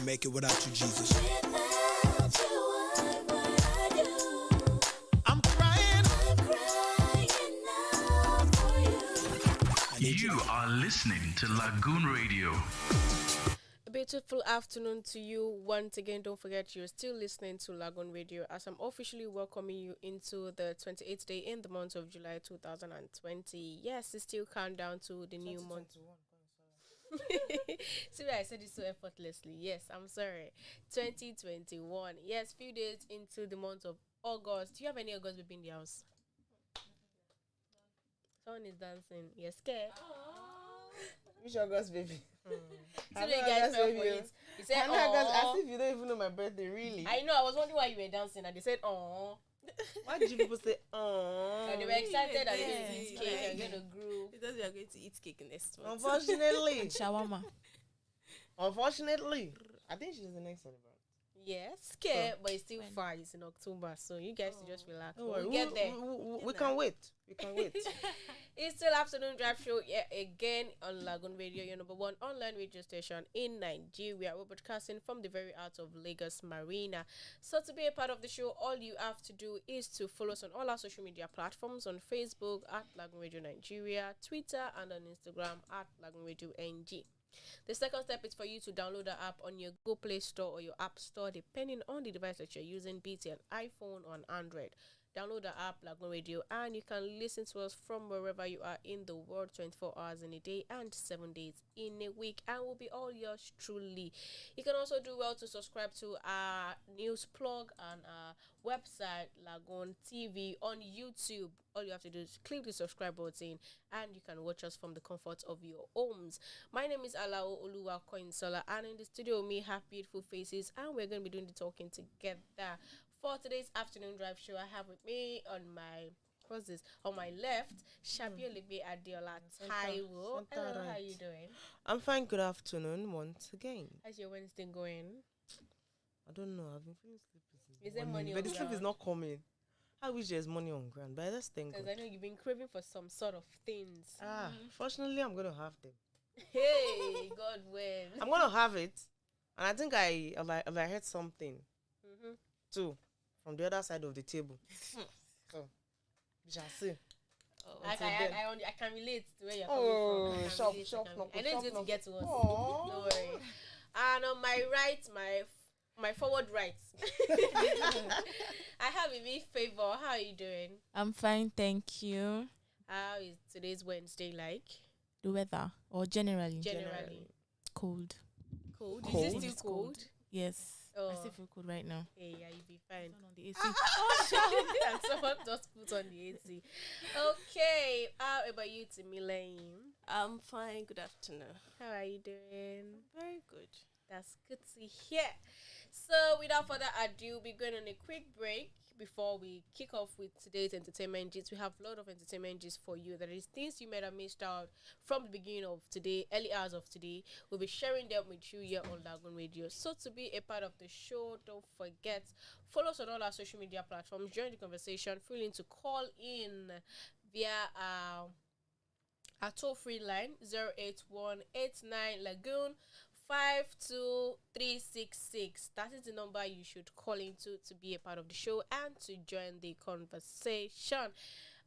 make it without you, Jesus. Without you, what would I do? I'm crying. I'm crying now for you. You are listening to Lagoon Radio. A beautiful afternoon to you once again. Don't forget you're still listening to Lagoon Radio as I'm officially welcoming you into the 28th day in the month of July 2020. Yes, it's still countdown to the new month. See why I said it so effortlessly. Yes, I'm sorry. 2021. Yes, few days into the month of August. Do you have any August baby in the house? Someone is dancing. You're scared? Which August baby? So you guys fell for it. You said, August, as if you don't even know my birthday, really. I know, I was wondering why you were dancing and they said, oh. Why did you people say, oh? They were excited that they Yeah. going to eat cake and going to groove. Because we are going to eat cake next month. Unfortunately. Shawarma. Unfortunately. I think she's the next celebrant. Yes, scared, So, but it's still when? far. It's in October, so you guys should just relax. Don't We'll worry. get there. We can wait. We can wait. It's still afternoon drive show again on Lagoon Radio, your number one online radio station in Nigeria. We're broadcasting from the very heart of Lagos Marina. So to be a part of the show, all you have to do is to follow us on all our social media platforms, on Facebook at Lagoon Radio Nigeria, Twitter, and on Instagram at Lagoon Radio NG. The second step is for you to download the app on your Google Play Store or your App Store, depending on the device that you're using, be it an iPhone or an Android. Download the app Lagoon Radio and you can listen to us from wherever you are in the world, 24 hours in a day and 7 days in a week, and will be all yours truly. You can also do well to subscribe to our news plug and our website LagoonTV on YouTube. All you have to do is click the subscribe button and you can watch us from the comfort of your homes. My name is Alao Olumakaiye, and in the studio we have beautiful faces and we're going to be doing the talking together. For today's afternoon drive show, I have with me on my left, Shabi Olebe Adeola Taiwo. Hello, how are you doing? I'm fine. Good afternoon once again. How's your Wednesday going? I don't know. I've been feeling sleepy since Is there morning, money but on the sleep is ground? not coming. I wish there's money on ground, but that's thank Because God. I know you've been craving for some sort of things. Fortunately, I'm gonna have them. Hey, God willing. I'm gonna have it, and I think I heard something too from the other side of the table. So we shall see. I can relate to where you're coming Oh, from. I can shop, relate, shop, I can knock, relate. I know it's shop, going to get to us. Aww. Don't worry. And on my right, my forward right, I have a big favor. How are you doing? I'm fine, thank you. How is today's Wednesday like? The weather, or generally? Generally. Cold. Cold. Cold? Is it still cold? Yes. Oh. I still feel cold right now. Hey, yeah, you'll be fine. Turn on the AC. And someone just put on the AC. Okay, how about you, Timilein? I'm fine. Good afternoon. How are you doing? Very good. That's good to hear. So, without further ado, we're going on a quick break before we kick off with today's entertainment gist. We have a lot of entertainment gist for you. There is things you might have missed out from the beginning of today, early hours of today. We'll be sharing them with you here on Lagoon Radio. So, to be a part of the show, don't forget, follow us on all our social media platforms. Join the conversation. Feel free to call in via our toll-free line 08189 Lagoon 52366. That is the number you should call into to be a part of the show and to join the conversation.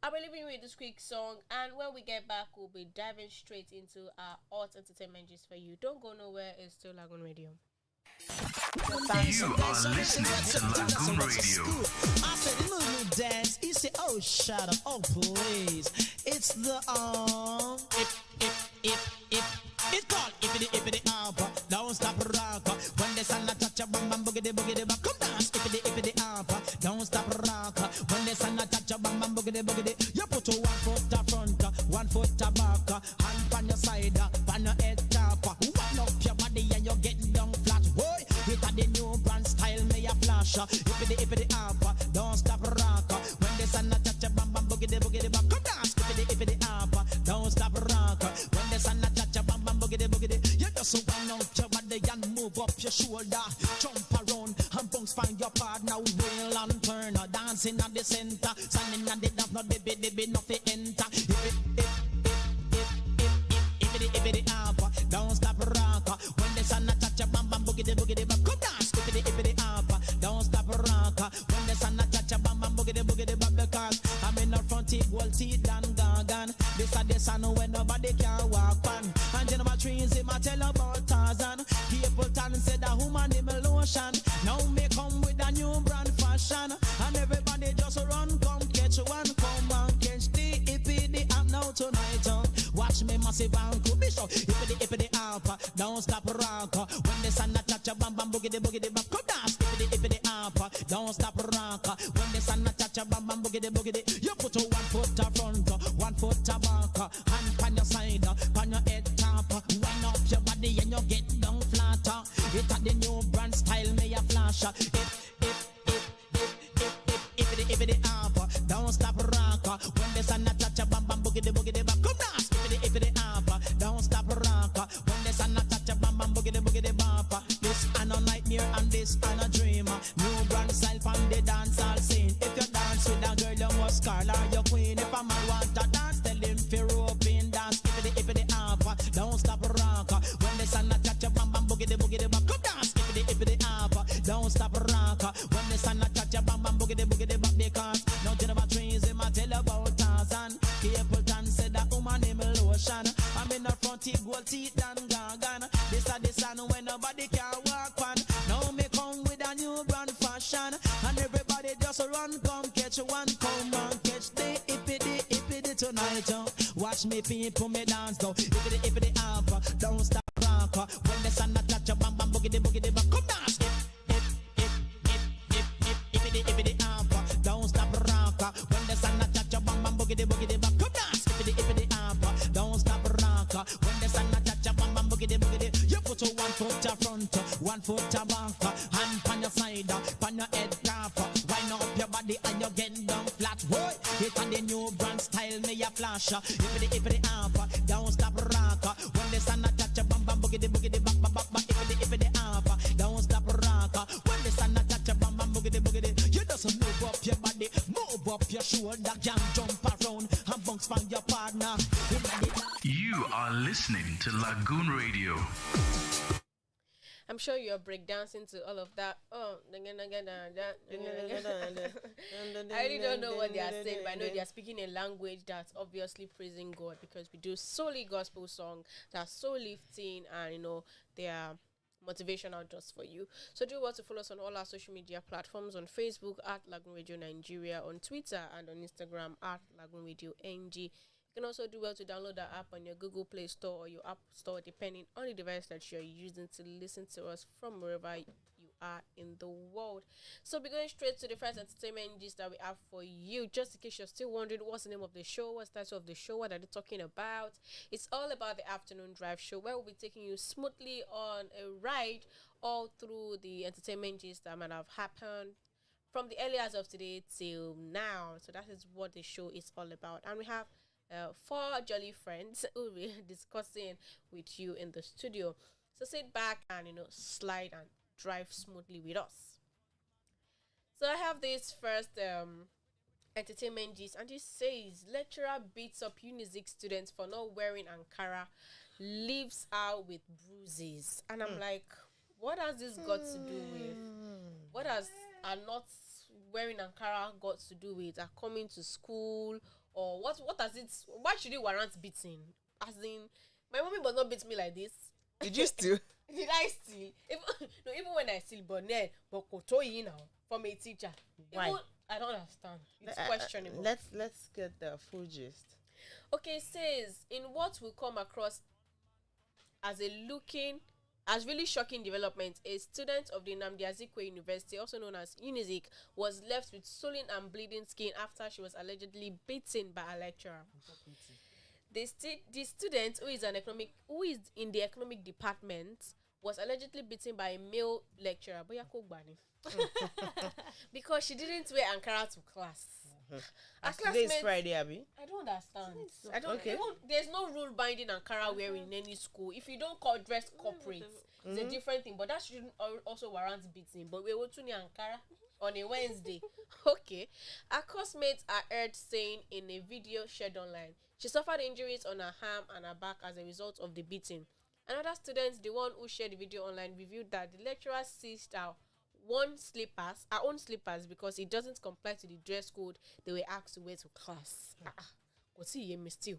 I'll be leaving you with this quick song, and when we get back, we'll be diving straight into our hot entertainment gist for you. Don't go nowhere. It's still Lagoon Radio. You are listening to Lagoon Radio. I said, little dance. He said, oh, shut up. Oh, please. It's the it's called ippity don't stop rock. When the sun touch a bam bam boogity boogity bam, come dance ippity don't stop rock. When the sun touch a bam bam boogity boogity, you put 1 foot up front, 1 foot back, hand on your side, on your head top. Wind up your body and you get down flat. Boy, with the new brand style, me a flash. Ippity don't stop rock. When the sun touch a bam bam boogity bam, come dance ippity don't stop rock. When the sun touch a bam bam boogity, you just wind up your body and move up your shoulder. Jump around and bounce, find your partner. Wheel and turn, dancing at the center. Standing at the dance, not the bit, nothing enter. Ippity don't stop rock. When the sun touch a bam bam boogity. boogity boogity bop. Come dance, ippity up. Don't stop rock. When the sun a touch a bam bam boogity boogity bop because I'm in the front teeth, gold teeth and gagan. This a the sun when nobody can walk on. And Geneva trees him a tell about Tarzan. People tan said that woman in lotion. Now me come with a new brand fashion. And everybody just run, come catch one. Come and catch the ippity up now tonight. Watch me massive and cool. Be so ippity up. Don't stop rock. When the sun a touch a bam bam boogity boogity bop. Come dance ippity up. Don't stop rock. When the sun a touch a bam bam boogity boogity. You put a 1 foot a front, 1 foot a back. Hand on your side, on your head top. Wind up your body and you get down flatter. It a the new brand style, me a flash. Ippity up. Don't stop rock. When the sun a touch a bam bam boogity boogity bop. Come dance ippity up. Don't stop rock. When the sun a touch a bam bam boogity boogity bop. This and a nightmare and this and a dream. New brand style from the dancehall scene. If you dance with a girl, you must call her your queen. If a man want to dance, tell him fi rope in dance. Ippity up. Don't stop rock. When the sun a touch a bam bam boogity boogity bop. Come dance ippity up. Don't stop rock. When the sun a touch a bam bam boogity boogity bop. Because no Geneva trees him a tell about Tarzan. Capleton said that woman him lotion. I'm in the front teeth, gold teeth and gagan. This a the sun when nobody can walk on. Now me come with a new brand fashion. And everybody just run, come catch one. Come and catch the ippity tonight. Watch me people me dance though. Ippity up. Don't stop rock. When the sun a touch a bam bam boogity boogity bop. Come dance. Ippity up. Don't stop rock. When the sun a touch a bam bam boogity boogity bop. Come dance. Ippity up. Don't stop rock. When the sun a touch a bam bam boogity boogity. You put a 1 foot a front, 1 foot a back. Hand on your side, on your head top. Wind up your body and you get down flat. Boy, it a the new brand style, me a flash. Ippity up. Don't stop rock. When the sun a touch a bam bam boogity boogity bop bop bop. Ippity up. Don't stop rock. When the sun a touch a bam bam boogity boogity. You just move up your body, move up your shoulder, can jump around and bounce from your partner. You are listening to Lagoon Radio. I'm sure you're breakdancing to all of that. Oh, I really don't know what they are saying, but I know they are speaking a language that's obviously praising God because we do solely gospel songs that are so lifting and, you know, they are motivational just for you. So do want to follow us on all our social media platforms, on Facebook at Lagoon Radio Nigeria, on Twitter and on Instagram at Lagoon Radio NG. You can also do well to download the app on your Google Play Store or your App Store, depending on the device that you're using to listen to us from wherever you are in the world. So we're going straight to the first entertainment gist that we have for you. Just in case you're still wondering what's the name of the show, what's the title of the show, what are they talking about, it's all about the afternoon drive show, where we'll be taking you smoothly on a ride all through the entertainment gist that might have happened from the early hours of today till now. So that is what the show is all about, and we have 4 jolly friends who will be discussing with you in the studio. So sit back and, you know, slide and drive smoothly with us. So I have this first entertainment gist, and it says lecturer beats up Unizik students for not wearing Ankara, leaves out with bruises. And I'm like, what has this got to do with? What has not wearing Ankara got to do with coming to school? Or what does it, why should it warrant beating? As in, my mommy does not beat me like this. Did you steal? Did I steal? Even when I steal, but kotoyi now from a teacher. Why? Even, I don't understand. It's questionable. Let's get the full gist. Okay, it says in what will come across as really shocking development, a student of the Nnamdi Azikiwe University, also known as Unizik, was left with swollen and bleeding skin after she was allegedly beaten by a lecturer. The student, who is in the economic department, was allegedly beaten by a male lecturer, because she didn't wear Ankara to class. Today is Friday, Abby. I don't understand. Okay. There's no rule binding Ankara wearing in any school. If you don't dress corporate, it's a different thing. But that shouldn't also warrant beating. But we went to Ankara on a Wednesday. Okay. Her classmates are heard saying in a video shared online, she suffered injuries on her arm and her back as a result of the beating. Another student, the one who shared the video online, revealed that the lecturer seized her own slippers because it doesn't comply to the dress code they were asked to wear to class. What's he still?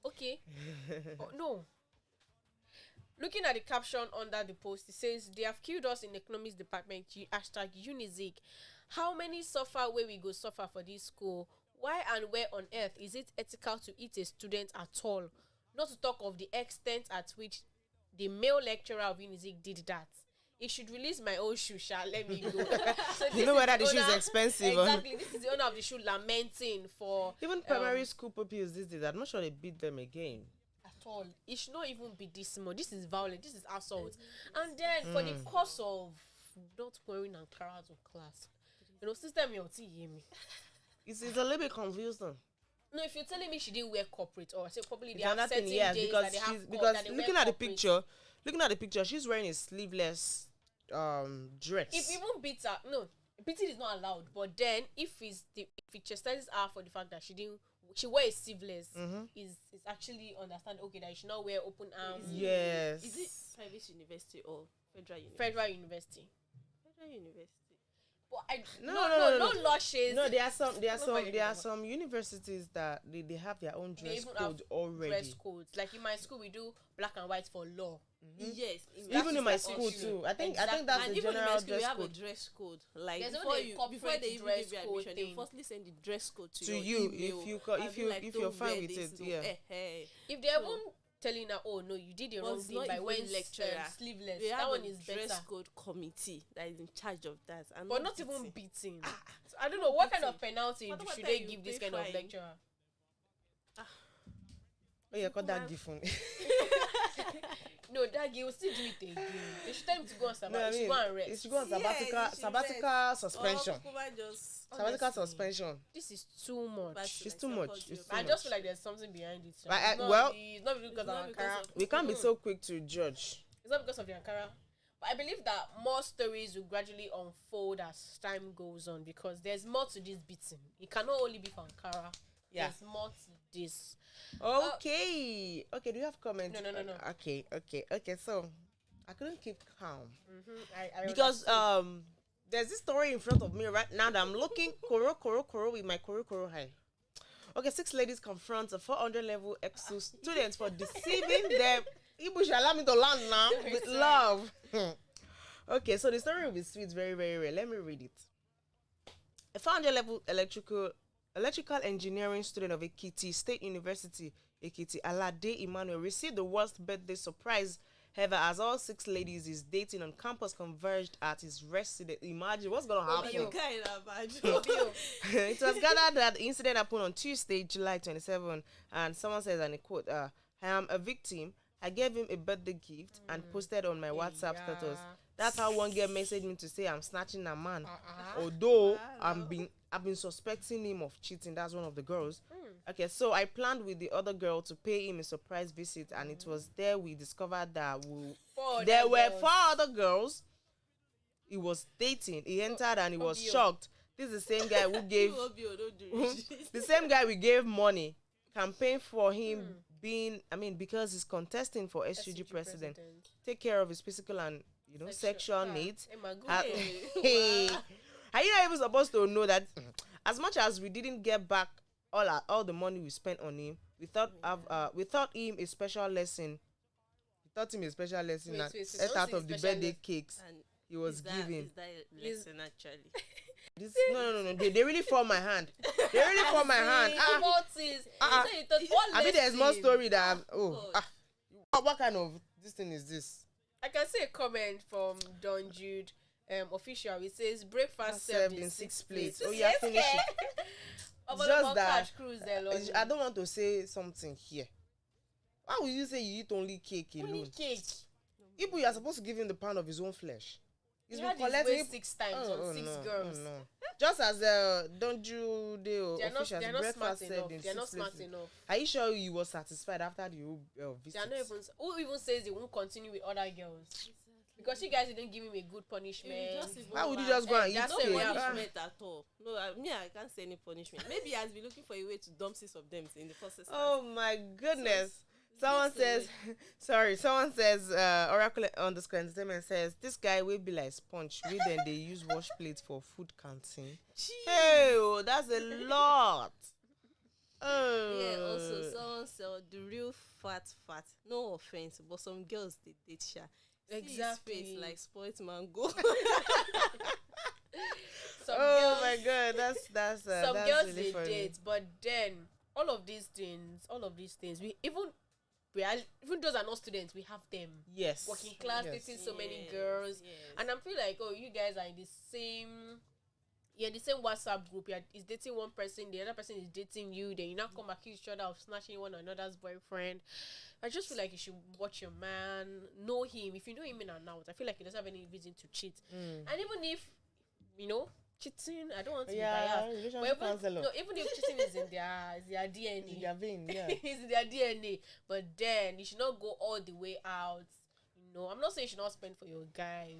Okay. Oh, no. Looking at the caption under the post, it says, they have killed us in economics department, hashtag Unizik. How many suffer where we go suffer for this school? Why and where on earth is it ethical to eat a student at all? Not to talk of the extent at which the male lecturer of Unizik did that. It should release my own shoe, let me go. So You know whether the shoe is expensive Exactly. This is the owner of the shoe lamenting for even primary school pupils these days. I'm not sure they beat them again. at all. It should not even be this small. This is violent. This is assault. And then for the course of not wearing Ankara to class, system your me. It's a little bit confusing. No, if you're telling me she didn't wear corporate, or I say probably they It's have another certain thing, yes, days because that they have she's co- because that they looking wear at the corporate. picture, she's wearing a sleeveless dress. If even beats her, no, beating is not allowed. But then if it chastises her for the fact that she wore a sleeveless, is actually understand okay that you should not wear open arms. Yes. Is it private university or federal university? Federal University. Federal university. But No. no lushes. No, there are Nobody some universities that they have their own They dress even have code already. dress codes. Like in my school, we do black and white for law. Yes. Even in my like school issue. too. I think Exactly. that's And the even in my general school, we dress have a code dress code. Like There's before only a before corporate they even dress give you code admission, they thing. firstly send the dress code to to your you email. if you're fine with it. Yeah. If they're even telling her, oh no, you did the But wrong it's thing not by even wearing lecturer. sleeveless. We That have one a is dress better. code committee that is in charge of that. And But not even beating. So I don't know what kind of penalty What should about they that give you this pay kind of fine? lecturer. Oh yeah, got that different. No, that girl will still do it again. They should tell him to go on No, I sabbatical. She mean, go and rest. it should go on Yeah, sabbatical suspension. Sabbatical Honestly. suspension. This is too much. It's too much. It's too I much. just feel like there's something behind it. Like, It's not well, it's not because of Ankara. We can't be so quick to judge. It's not because of the Ankara. But I believe that more stories will gradually unfold as time goes on because there's more to this beating. It cannot only be for Ankara. Yeah. There's more to this. Okay. Okay, do you have comments? No. Okay. So I couldn't keep calm. I Because there's this story in front of me right now that I'm looking koro with my koro high. Okay, 6 ladies confront a 400 level EXO students for deceiving them. Ibu should allow me to land now with love. Okay, so the story will be sweet, very, very rare. Let me read it. A 400 level electrical engineering student of Ekiti State University, Ekiti, Alade Emmanuel, received the worst birthday surprise ever as all 6 ladies he's dating on campus converged at his residence. Imagine what's going to happen. It was gathered that the incident happened on Tuesday, July 27, and someone says, and I quote, I am a victim. I gave him a birthday gift and posted on my WhatsApp status. That's how one girl messaged me to say I'm snatching a man. Although I've been suspecting him of cheating. That's one of the girls. Okay, so I planned with the other girl to pay him a surprise visit, and it was there we discovered that there were 4 other girls he was dating. He entered and he was shocked. This is the same guy who gave the same guy we gave money, campaign for him because he's contesting for SUG president. Take care of his physical and sexual needs. Are you not even supposed to know that as much as we didn't get back all the money we spent on him, we thought him a special lesson. We thought him a special lesson Wait, and wait, ate out don't of say the special birthday lesson. cakes he was giving. Is that lesson actually? This, no. They really fall my hand. They really fall my hand. I mean, there's more story that what kind of this thing is this? I can see a comment from Don Jude official. It says breakfast served in 6 plates. Oh yeah, finish it. Just that I I don't want to say something here. Why would you say you eat only cake alone? only cake. If you are supposed to give him the pound of his own flesh. He's He's had been his collecting way 6 times on 6 girls. No. Just as don't you They're not officials smart breakfast enough. served in They're 6 not smart places. enough. Are you sure you were satisfied after the whole visit? They're not even. Who even says they won't continue with other girls? Because you guys didn't give him a good punishment. Why would you just go and eat that's cake? the way I'm punishment at all. No, I can't say any punishment. Maybe he has been looking for a way to dump 6 of them in the first instance. Oh my goodness. Someone says, sorry, someone says, Oracle underscore entertainment says, this guy will be like sponge. We then they use wash plates for food canteen. Hey, oh, that's a lot. Yeah, also Oh. someone said the real fat. No offense, but some girls they date sha. See his Exactly. face like spoiled mango. Some Oh girls, my god, that's some that's girls really they funny. date, but then all of these things, even those are not students, we have them. Yes. Working class, Yes. dating so many Yes, girls, yes. and I feel like, oh, you guys are in the same. You're in the same WhatsApp group. Is dating one person, the other person is dating you. Then you now come accuse each other of snatching one another's boyfriend. I just feel like you should watch your man, know him. If you know him in and out, I feel like he doesn't have any reason to cheat. And even if, cheating, I don't want to be Yeah, biased. relationship counselor. Even if cheating is in their DNA, Their vein, yeah. it's in their DNA. But then you should not go all the way out. I'm not saying you should not spend for your guy,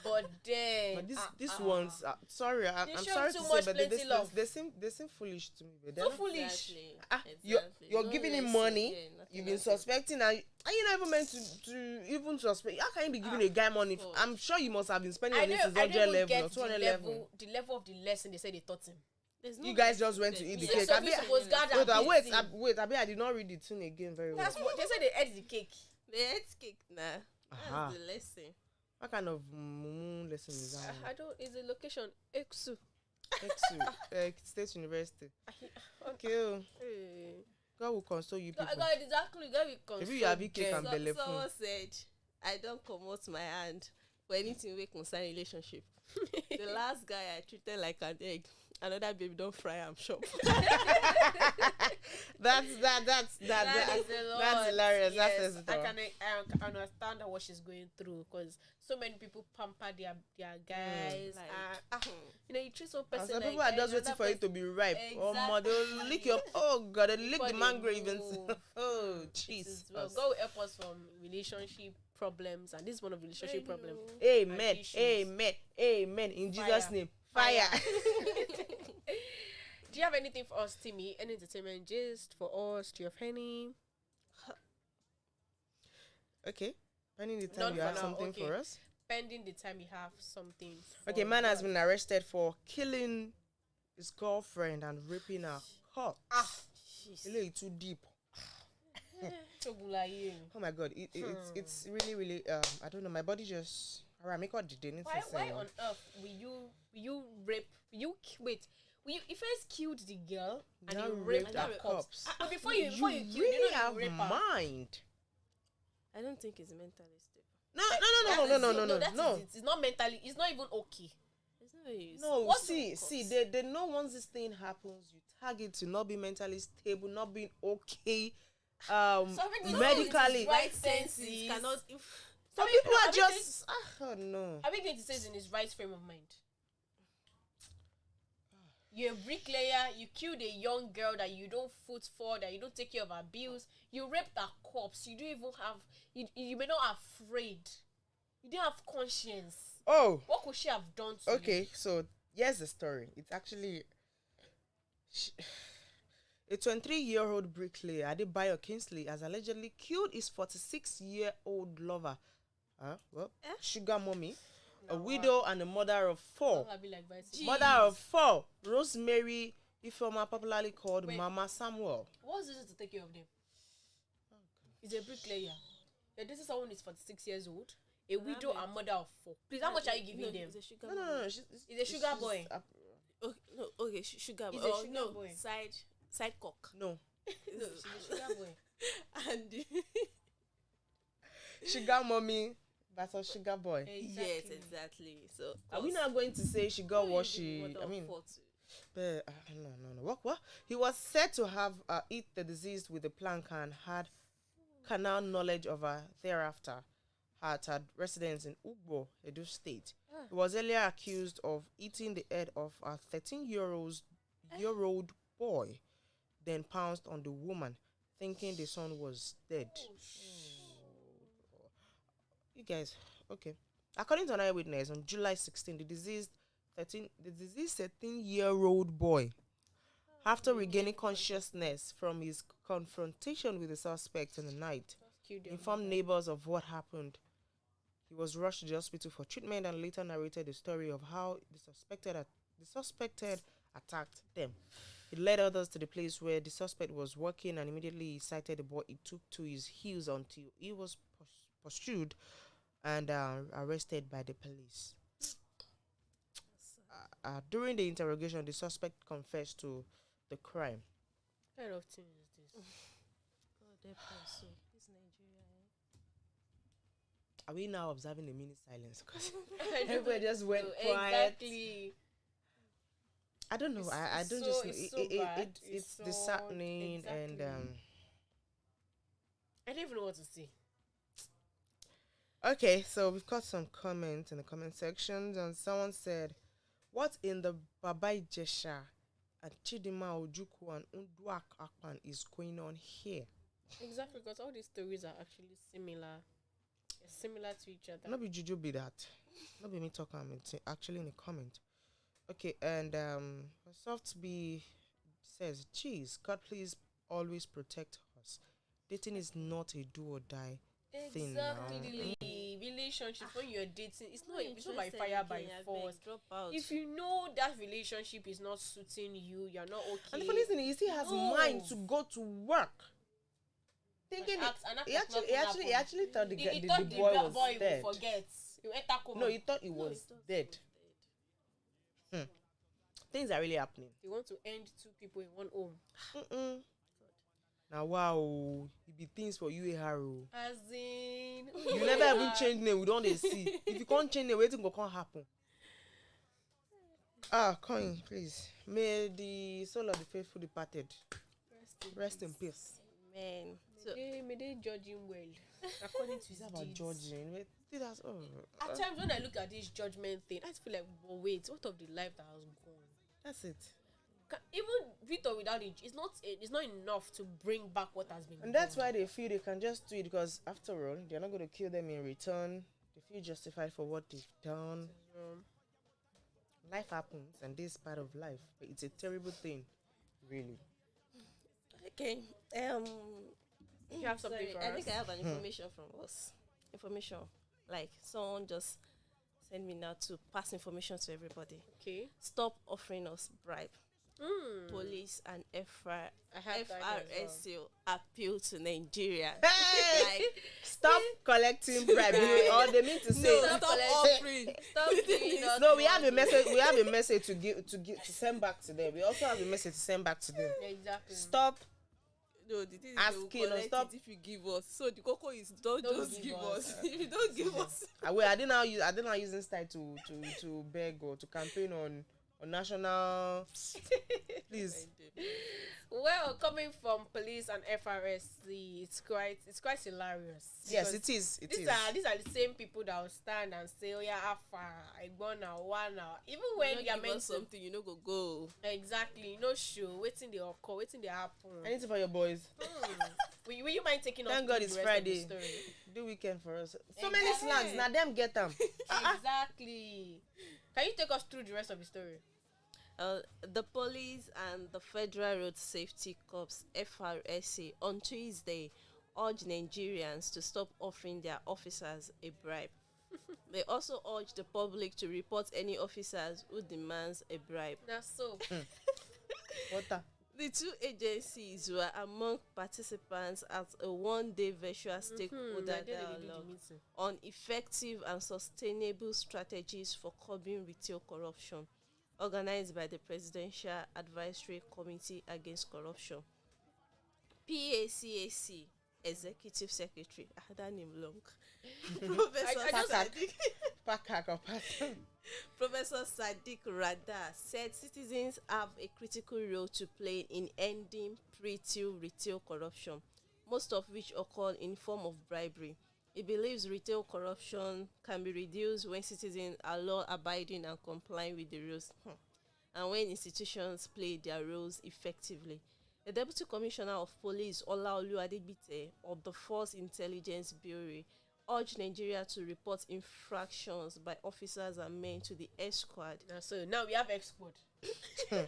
but then. But this ones, sorry, I'm They show sorry to too say, much but plenty love. they seem foolish to me. But they're So not- foolish. Exactly. You're No giving him lesson, money. yeah, nothing You've been lesson. suspecting, and you not even meant to even suspect. How can you be giving a guy money? course. I'm sure you must have been spending I on don't, this I don't 100 even level or get 200 the level. level of the lesson they said they taught him. There's no You guys lesson just went to there. eat the Yeah. cake. So Abi- we suppose gather Wait, busy. wait, I did not read the tune again very well. That's what they said. They ate the cake. The head cake nah. Aha. That's the lesson. What kind of lesson is that? I don't. It's a location. Exu. State University. Okay, oh. God will console you people. Exactly. God will Maybe you have cake console and them. belle Someone said, I don't promote my hand for anything we concern relationship. The last guy I treated like an egg. Another baby don't fry, I'm sure. That's That is a lot. that's hilarious. Yes, That's it I all. can understand what she's going through because so many people pamper their guys. Like, You treat one And person some like people are just waiting another for it to be ripe. Oh, my, they'll lick your. Oh God, they'll lick Before the they mango even. move. Oh, It is jeez. well. God will help us from relationship problems, and this is one of the relationship problems. Amen. and issues. Amen. In Jesus' Fire. name, fire. Do you have anything for us, Timmy? Any entertainment gist for us? Do you have any? Okay. Pending the None time, you for have now, something okay. for us. Pending the time, you have something. Okay, for man has us. been arrested for killing his girlfriend and raping her cup. jeez. Really too deep. Olumakaiye. Oh my God, it's really I don't know. My body just. Alright, make what did they Why on earth will you rape? Wait. You first killed the girl and Now you raped raped her her corpse. corpse. But before you kill, really you know have you rape her. mind. I don't think it's mentally stable. No. That is it. It's not mentally. It's not even okay. It's not use. No, What's see, the they know once this thing happens, you tag it to not be mentally stable, not being okay, medically. Right senses cannot. Some people are just, oh no. Are we going to say it's in his right frame of mind? You're a bricklayer. You killed a young girl that you don't foot for, that you don't take care of her bills. You raped her corpse. You don't even have. You may not afraid. You didn't have conscience. Oh, What could she have done to you? okay, so here's the story. It's actually a 23-year-old bricklayer, Adebayo Kingsley, has allegedly killed his 46-year-old lover. Sugar mommy, a widow and a mother of four. I'll be like, Mother of four, Rosemary Ifeoma, popularly called Wait. Mama Samuel. What's this to take care of them? He's a bricklayer. This is someone who's 46 years old, a widow and mother of four. Please, how much are you giving them? It's a sugar No. He's a sugar boy. Okay, no, okay, sugar boy. He's a sugar no, boy. side cock. No. No, she's a sugar boy. And Sugar mommy versus sugar boy. yes, exactly. So Are we not going to say she got what she? Mother I of mean, four too. but no. What? He was said to have eat the deceased with a plank and had canal knowledge of her thereafter. Had residence in Ugbo, Edo State. He was earlier accused of eating the head of a 13-year-old boy, then pounced on the woman, thinking the son was dead. You guys, okay. According to an eyewitness, on July 16, the deceased 13-year-old boy After regaining consciousness from his confrontation with the suspect in the night, Killed he them. informed neighbors of what happened. He was rushed to the hospital for treatment and later narrated the story of how the suspected attacked them. He led others to the place where the suspect was working and immediately sighted the boy. He took to his heels until he was pursued and arrested by the police. During the interrogation, the suspect confessed to the crime. What kind of thing is this? God help us. So this Nigeria. Are we now observing a mini silence? Because I don't everybody just went know. quiet. Exactly. I don't know. It's- I it's don't so- just know. it's so bad. It's It's so- disheartening and exactly. I don't even know what to say. Okay, so we've got some comments in the comment sections, and someone said, "What in the Baba Ijesha and Chidima Ojukwu and Unduak Akpan is going on here?" Exactly, because all these stories are actually similar. They're similar to each other. Not be Juju be that. Not be me talking. It's actually in a comment. Okay, and Soft B says, "Geez, God, please always protect us. Dating is not a do or die thing now. Exactly. Relationship when you're dating, it's not by interested fire by again, abeg, force. Drop out. If you know that relationship is not suiting you, you're not okay. And the funny thing is, he still has No. mind to go to work. Thinking And ask he actually nothing actually thought the, He guy- thought the boy was boy dead. will forget. You enter coma. No, he thought he was dead. Things are really happening. You want to end two people in one home. Now, wow, it be things for you, Haru. As in, You never even change name. We don't dey see. If you can't change name, waiting go can't happen. Coin, please. May the soul of the faithful departed rest in peace. Man. So May they judge him well according to his It's about deeds. judging. At times when I look at this judgment thing, I just feel like, well, wait, what of the life that has gone? That's it. Even with or without it, it's not enough to bring back what has been. And that's done. why they feel they can just do it, because after all, they're not going to kill them in return. They feel justified for what they've done. Life happens, and this is part of life. But it's a terrible thing, really. okay. You have something for I us? think I have an information from us. Information. Like someone just sent me now to pass information to everybody. Okay. Stop offering us bribe. Police and I have that as FRSU appeal to Nigeria. Hey! Like, Stop collecting bribe. Or they mean to say, stop offering. Stop giving us no, we have a money. message. We have a message to send back to them. We also have a message to send back to them. Exactly. Stop. No, the thing is Asking they will or collect stop. it if you give us. So the cocoa is don't just give us. If you don't give us, I did not using style to beg or to campaign on national. Please. Well, coming from police and FRSC, it's quite hilarious. Yes, Because it is. It these is. are the same people that will stand and say, "Oh yeah, Alpha, I go now, 1 hour." Even when you they are give meant us to, something, you know, go. exactly, no show, waiting they occur, waiting they happen. Anything for your boys. Will you mind taking us Thank through God the it's rest Friday. of the story? Do weekend for us. So many Exactly. slangs. Now them get them. Exactly. Can you take us through the rest of the story? The police and the Federal Road Safety Corps (FRSA) on Tuesday urged Nigerians to stop offering their officers a bribe. They also urged the public to report any officers who demands a bribe. That's so. Water. The two agencies were among participants at a one-day virtual stakeholder Like they do the dialogue meeting. on effective and sustainable strategies for curbing retail corruption, organized by the Presidential Advisory Committee Against Corruption. PACAC Executive Secretary, that name long, Professor Sadiq Radha said citizens have a critical role to play in ending retail corruption, most of which occur in form of bribery. He believes retail corruption can be reduced when citizens are law-abiding and complying with the rules, and when institutions play their roles effectively. The Deputy Commissioner of Police, Olaolu Adegbite, of the Force Intelligence Bureau, urged Nigeria to report infractions by officers and men to the X Squad. So now we have export. The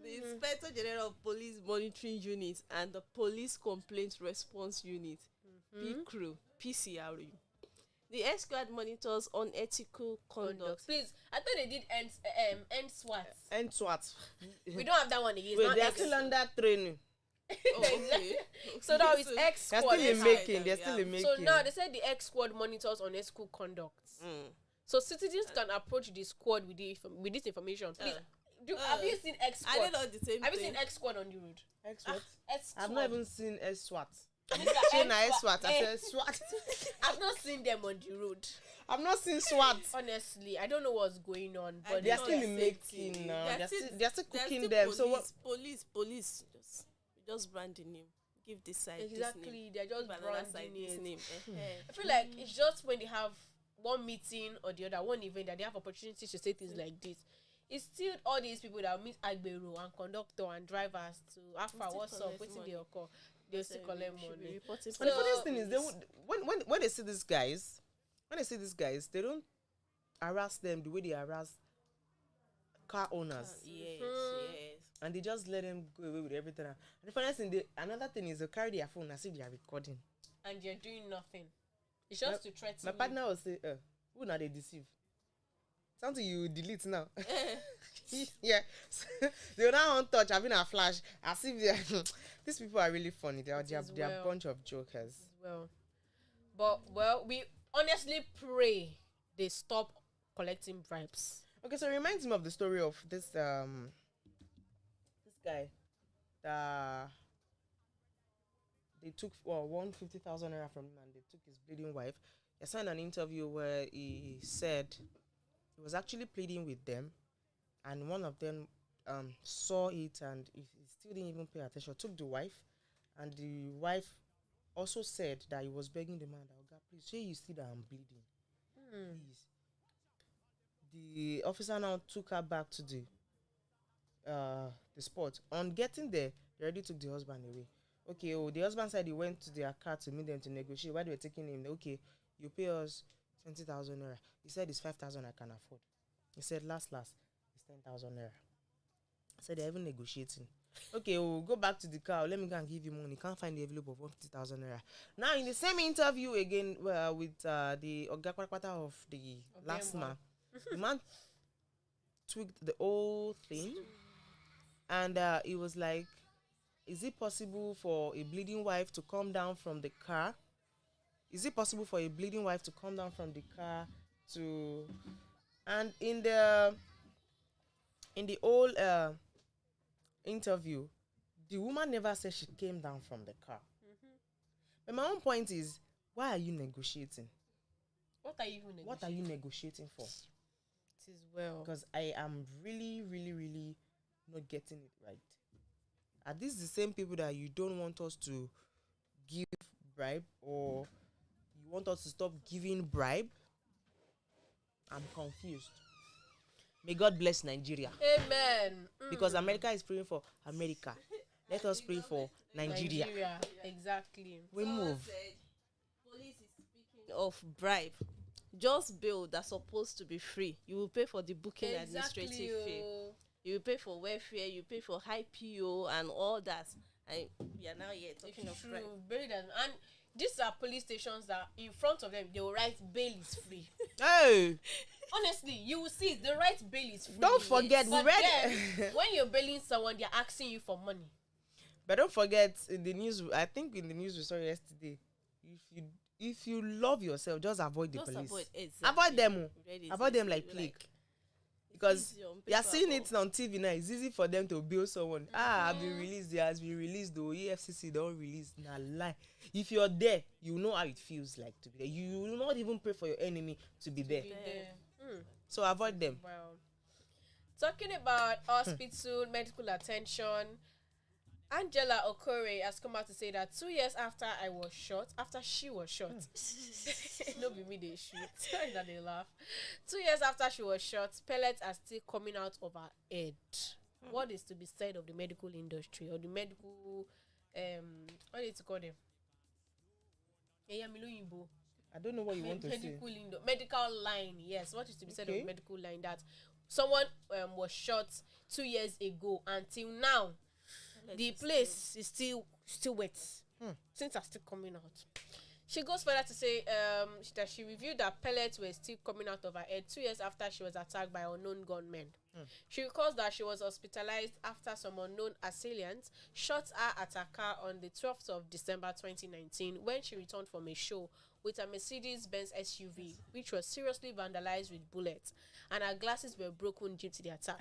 the Inspector General of Police Monitoring Unit and the Police Complaint Response Unit, PCRU, PCRU. The escort monitors unethical conduct. Please, I thought they did end SWAT. And SWAT. We don't have that one again. Wait, they're still under training. Oh, okay. So now it's X They're squad. still in making. They're still in making. So now they said the X squad monitors unethical conduct. So citizens can approach the squad with this information. Please, have you seen X I squad? did all the same Have you thing. seen X squad on the road? X what? X I've squad. not even seen S SWAT. X S SWAT. I Eh. said SWAT. I've not seen them on the road. I've not seen SWAT. Honestly, I don't know what's going on, I but They're did still all in the same making thing. now. They're still They're cooking still them. So what? Police. Just brand the name. Give this side this name. exactly, they're just Give another side branding this it. name. I feel like it's just when they have one meeting or the other, one event, that they have opportunities to say things like this. It's still all these people that meet Agbero and conductor and drivers to Alpha, still what's up, collect what's in money. the occur. They'll still collect We should be money. reporting And the So- funniest thing is, when they see these guys, they don't harass them the way they harass car owners, Yes. and they just let them go away with everything. And the funniest thing, another thing is they carry their phone as if they are recording. And you're doing nothing. It's just to threaten My you. partner will say, "Who now they deceive? Something you delete now." Yeah, they will now on touch having a flash as if they are. These people are really funny. They are a bunch of jokers. Well, we honestly pray they stop collecting bribes. Okay, so it reminds me of the story of this guy that they took 150,000 naira from him, and they took his bleeding wife. He signed an interview where he said he was actually pleading with them, and one of them saw it, and he still didn't even pay attention. Took the wife, and the wife also said that he was begging the man that, "Oh God, please, say you see that I'm bleeding, please." The officer now took her back to the spot. On getting there, they already took the husband away. Okay, the husband said he went to their car to meet them to negotiate. While they were taking him, okay, you pay us 20,000 naira. He said it's 5,000 I can afford. He said last it's 10,000 naira. I said they're even negotiating. Okay, we'll go back to the car. Let me go and give you money. Can't find the envelope of 150,000 naira. Now in the same interview again with the Ogakwata of the last man, the man tweaked the whole thing, and he was like, "Is it possible for a bleeding wife to come down from the car? Is it possible for a bleeding wife to come down from the car to?" And in the whole interview, the woman never said she came down from the car. But my own point is, why are you negotiating? What are you even negotiating? What are you negotiating for? It is well. Because I am really, really, really not getting it right. Are these the same people that you don't want us to give bribe, or you want us to stop giving bribe? I'm confused. May God bless Nigeria. Amen. Because America is praying for America. Let us pray for Nigeria. Exactly. We move. Police is speaking of bribe. Just bail that's supposed to be free. You will pay for the booking administrative fee. You will pay for welfare. You pay for high PO and all that. And we are now here talking of bribe. And these are police stations that in front of them they will write bail is free. Hey, Honestly, you will see it, the right bail is free. don't forget, we But read. then, when you're bailing someone, they're asking you for money. But don't forget, in the news, I think in the news we saw yesterday, if you love yourself, just avoid the Just police. avoid them. Read it, Avoid them like it's plague. Because easy on you are paper, seeing but- it on TV now. It's easy for them to bill someone. I've been released. There has been released. The EFCC don't release. Nah, lie. If you're there, you know how it feels like to be there. You will not even pray for your enemy to be there. So avoid them. Well, talking about hospital medical attention, Angela Okore has come out to say that 2 years after she was shot, no be me they shoot, that they laugh. 2 years after she was shot, pellets are still coming out of her head. What is to be said of the medical industry or the medical what do you call them? I don't know what you want to say. Medical line, yes. What is to be said of Okay. medical line that someone was shot 2 years ago. Until now, the place is still wet. Things are still coming out. She goes further to say that she reviewed that pellets were still coming out of her head 2 years after she was attacked by unknown gunmen. She recalls that she was hospitalized after some unknown assailants shot her at her car on the 12th of December 2019 when she returned from a show with a Mercedes-Benz SUV, which was seriously vandalized with bullets, and her glasses were broken due to the attack.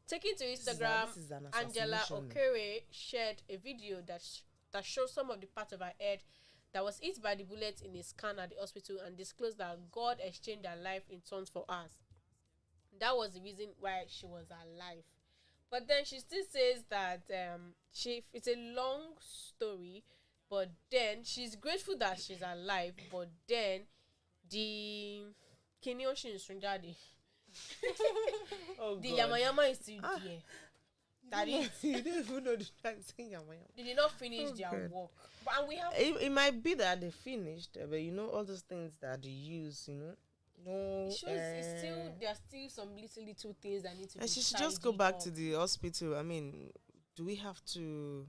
Taking to Instagram, this is an Angela assassination. Okere shared a video that shows some of the part of her head that was hit by the bullet in a scan at the hospital, and disclosed that God exchanged her life in turns for us. That was the reason why she was alive. But then she still says that it's a long story, but then she's grateful that she's alive. But then the Kenyan Sunjadi, Oh the God. Yama Yama is still there. That is, You don't even know the time saying yama yama. they did not finish their God. work. But and we have It might be that they finished, but all those things that they use, no. it shows it's still there are still some little things that need to be And she should just go tidied back up. to the hospital. I mean, do we have to?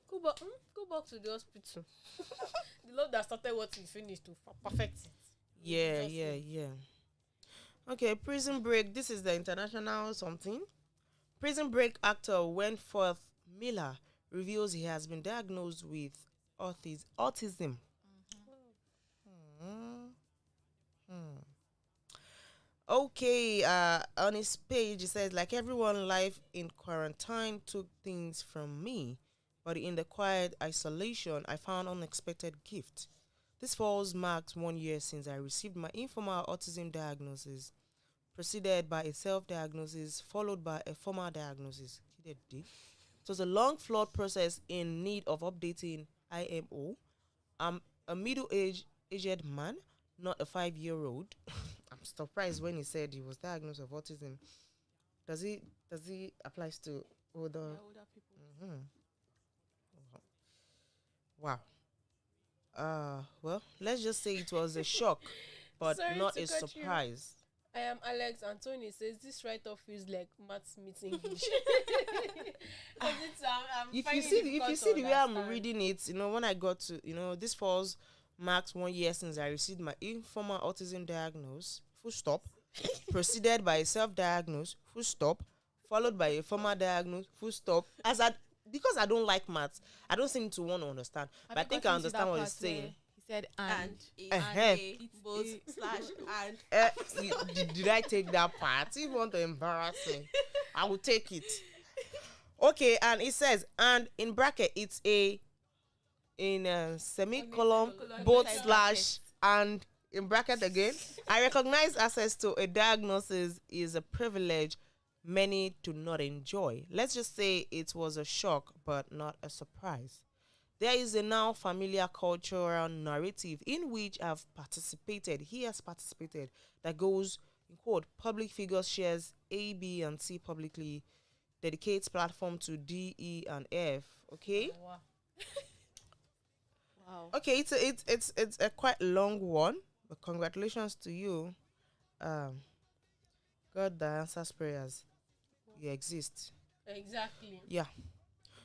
Go back to the hospital. The Lord that started what we finished to perfect it. Yeah, Just yeah. Okay, Prison Break. This is the international something. Prison Break actor Wentworth Miller reveals he has been diagnosed with autism. Okay, on his page it says, like everyone, life in quarantine took things from me, but in the quiet isolation I found unexpected gift. This falls marks 1 year since I received my informal autism diagnosis, preceded by a self-diagnosis, followed by a formal diagnosis. It was a long, flawed process in need of updating IMO. I'm a middle-aged man, not a 5-year-old. I'm surprised when he said he was diagnosed with autism. Does he applies to older Older people. Wow. Well, let's just say it was a shock, but Sorry not to a cut you. surprise. I am Alex Anthony says this write-off feels like maths meets English. 'Cause I'm If you finding see it the difficult to way I'm understand. reading it, when I got to this falls marks 1 year since I received my informal autism diagnosis, full stop, preceded by a self-diagnosis, full stop, followed by a formal diagnosis, full stop. Because I don't like maths, I don't seem to want to understand. But I think I understand what he's saying. He said And both slash and Did I take that part? If you want to embarrass me, I will take it. Okay, and it says, and in bracket, it's in semicolon, both slash, and in bracket again. I recognize access to a diagnosis is a privilege many do not enjoy. Let's just say it was a shock, but not a surprise. There is a now familiar cultural narrative in which he has participated, that goes, in quote, public figures shares A, B, and C publicly, dedicates platform to D, E, and F. Okay? Oh, wow. wow. Okay, it's a quite long one, but congratulations to you. God that answers prayers. You exist. Exactly. Yeah.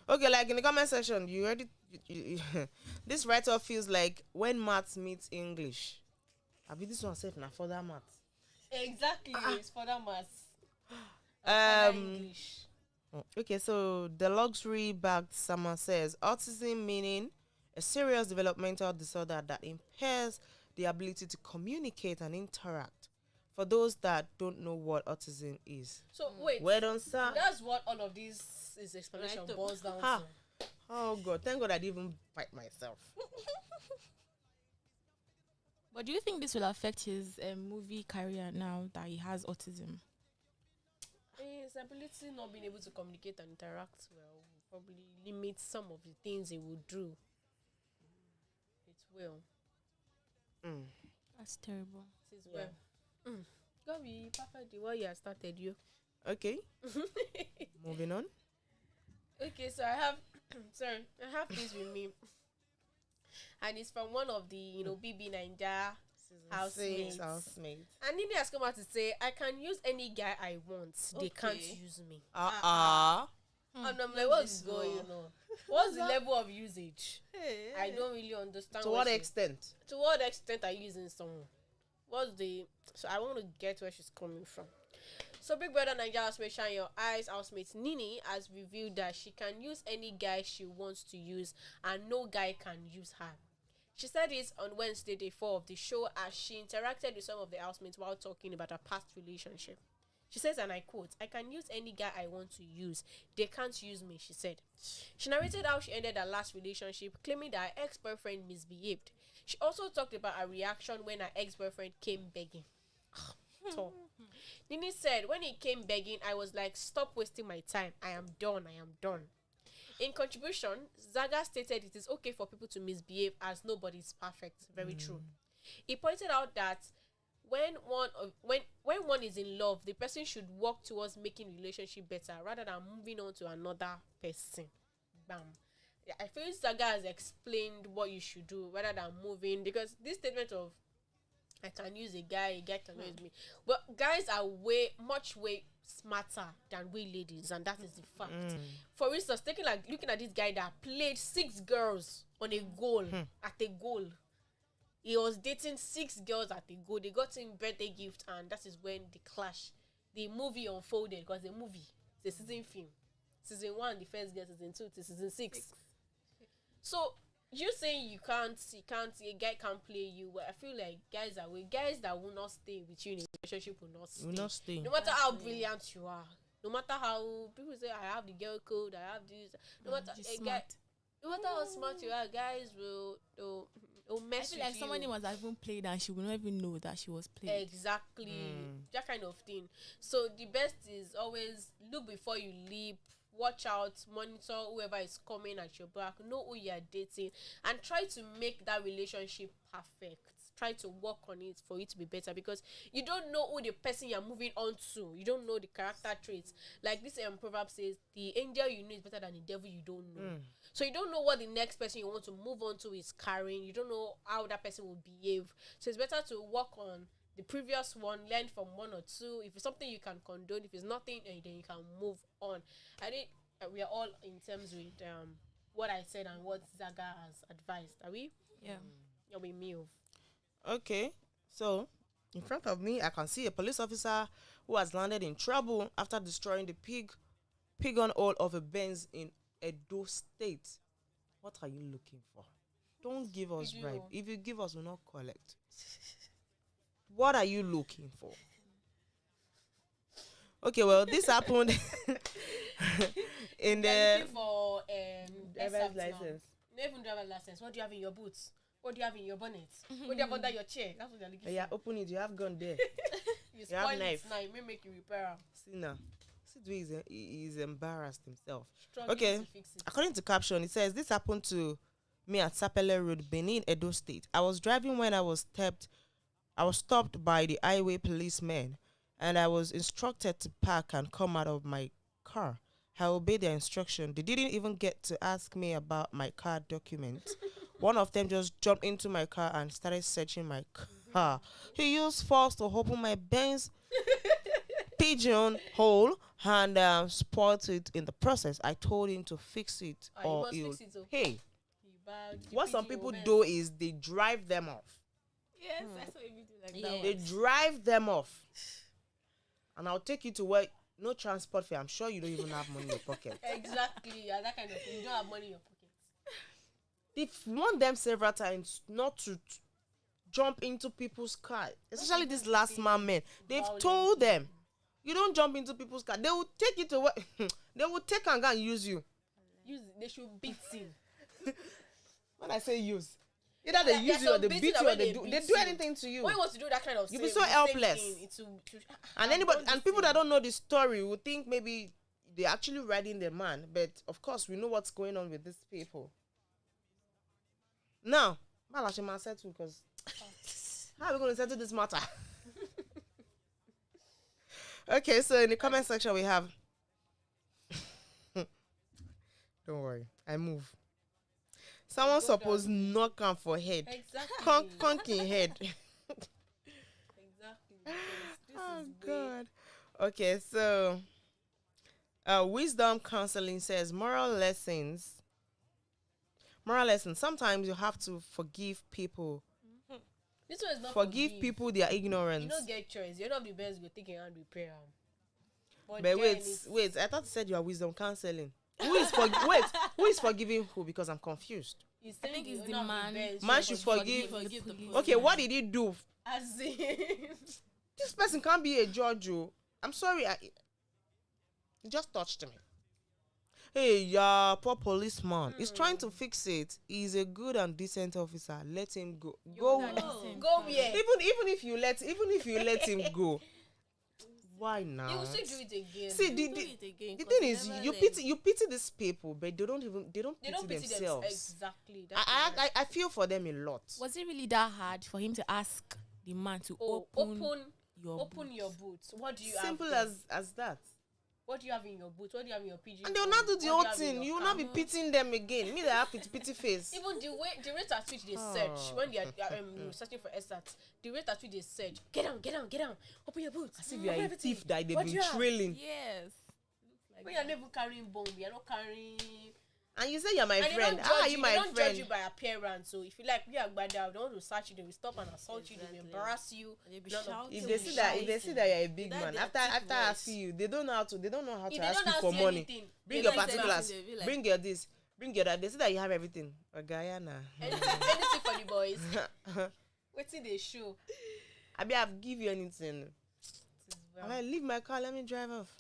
Okay, like in the comment section, you already this writer feels like when maths meets English. I be this one safe now for that maths. Exactly. It's for that maths. English. Okay, so the luxury bagged summer says autism meaning a serious developmental disorder that impairs the ability to communicate and interact. For those that don't know what autism is. So wait. Well done, sir. That's what all of this is explanation Right. boils down Ha. to. Oh God, thank God I didn't even fight myself. But do you think this will affect his movie career now that he has autism? His ability not being able to communicate and interact well will probably limit some of the things he will do. It will. That's terrible. It is well. God be perfect the way you have started you. Okay, moving on. Okay, so I have I have this with me. And it's from one of the, BB Ninja Housemates. Housemate. And Nini has come out to say, I can use any guy I want. They can't Okay. use me. Hmm. And I'm like, what's going on? What's the level of usage? Hey. I don't really understand. To what extent? To what extent are you using someone? What's the... So I want to get where she's coming from. So Big Brother Nigeria housemate Shine Your Eyes housemate Nini has revealed that she can use any guy she wants to use and no guy can use her. She said this on Wednesday, day 4 of the show, as she interacted with some of the housemates while talking about her past relationship. She says, and I quote, I can use any guy I want to use. They can't use me, she said. She narrated how she ended her last relationship, claiming that her ex-boyfriend misbehaved. She also talked about her reaction when her ex-boyfriend came begging. So, Nini said, when he came begging, I was like, stop wasting my time. I am done. In contribution, Zaga stated it is okay for people to misbehave as nobody is perfect. Very true. He pointed out that when one is in love, the person should work towards making the relationship better rather than moving on to another person. Bam. Yeah, I feel Zaga has explained what you should do rather than moving, because this statement of I can use a guy can use me. But guys are much way smarter than we ladies, and that is the fact. For instance, looking at this guy that played 6 girls on a goal at a goal. He was dating 6 girls at a goal. They got him birthday gift, and that is when the movie unfolded, because the movie is a season film. Season 1, the first girl, season 2 to season 6. So you saying a guy can't play you, well, I feel like guys that will not stay with you in a relationship will not stay. No matter how brilliant you are, no matter how people say I have the girl code, I have this, no matter how smart you are, guys will mess I feel with like you. somebody must have even played and she would not even know that she was played. Exactly. That kind of thing. So the best is always look before you leap. Watch out, monitor whoever is coming at your back, know who you are dating, and try to make that relationship perfect. Try to work on it for it to be better, because you don't know who the person you're moving on to. You don't know the character traits. Like this proverb says, the angel you know is better than the devil you don't know. So you don't know what the next person you want to move on to is carrying. You don't know how that person will behave. So it's better to work on the previous one, learn from 1 or 2. If it's something you can condone, if it's nothing, then you can move on. I think we are all in terms with what I said and what Zaga has advised. Are we? Yeah. Yeah, we move. Okay, so in front of me, I can see a police officer who has landed in trouble after destroying the pig on all of a Benz in Edo State. What are you looking for? Don't give us bribe. If you give us, we'll not collect. What are you looking for? Okay, well, this happened in They're the looking for driver's license. No, even driver's license. What do you have in your boots? What do you have in your bonnet? What do you have under your chair? That's what they're looking Yeah, for. open it. You have gun there. You have spoil it knife. now. You may make you repair. See now. He's embarrassed himself. Struggling Okay. to fix it. According to caption, it says, this happened to me at Sapele Road, Benin, Edo State. I was driving when I was stopped by the highway policemen, and I was instructed to park and come out of my car. I obeyed their instruction. They didn't even get to ask me about my car documents. One of them just jumped into my car and started searching my car. He used force to open my Benz pigeon hole and spoiled it in the process. I told him to fix it or you must fix it, Hey, You bag the what some pigeon people woman. do is they drive them off. Yes, that's what we do like Yeah. They drive them off. And I'll take you to where no transport fare. I'm sure you don't even have money in your pocket. Exactly. Yeah, that kind of thing. You don't have money in your pocket. They've warned them several times not to jump into people's car, especially these last man men. They've told them, you don't jump into people's car. They will take you to what they will take and go and use you. They should beat him. When I say use, either they There's use you or some they beating beat you that or when they they do beat you, anything to you. When you want to do that kind of You'll be thing, so the same helpless. thing, And anybody and people that don't know the story will think maybe they're actually riding the man, but of course we know what's going on with these people. Now, Malashima settle because how are we going to settle this matter? Okay, so in the comment section we have. Don't worry, I move. Someone supposed knock him for head. Exactly. Conking head. Okay, so wisdom counseling says moral lessons. Moral lessons. Sometimes you have to forgive people. This one is not Forgive people their ignorance. You don't get choice. You're not the best. Go take your hand repair. But wait. I thought you said you are wisdom counseling. Who is forgiving who? Because I'm confused. I think it's the man. Man should forgive. the person. Okay, what did he do? As in, This person can't be a judge. Oh. I'm sorry. He just touched me. Hey, yeah, poor policeman. He's trying to fix it. He's a good and decent officer. Let him go. Go where? even if you let him go. Why now? You will still do it again. See, the thing is, you pity these people, but they don't pity themselves. Exactly. I feel for them a lot. Was it really that hard for him to ask the man to open your boots? What do you Simple have? as that. What do you have in your boots? What do you have in your PG? And they will not do the whole thing. You will not be pitying them again. Me, that have pity face. Even the rate at which they search when they are searching for assets, the rate at which they search. Get down. Open your boots. As if you are a thief that they've been trailing. Yes. When you're never carrying bomb, you're not carrying. And you say you're my friend. How are you my friend? They don't judge you by appearance. So if you like, you are bad, they don't want to search you. They will stop and assault you. They will embarrass you. If they see that you're a big man, after asking you, they don't know how to ask you for money. Bring your particulars. Bring your this. Bring your that. They say that you have everything. Guyana. Anything for the boys. Wait till they show. I'll give you anything. Alright, leave my car. Let me drive off.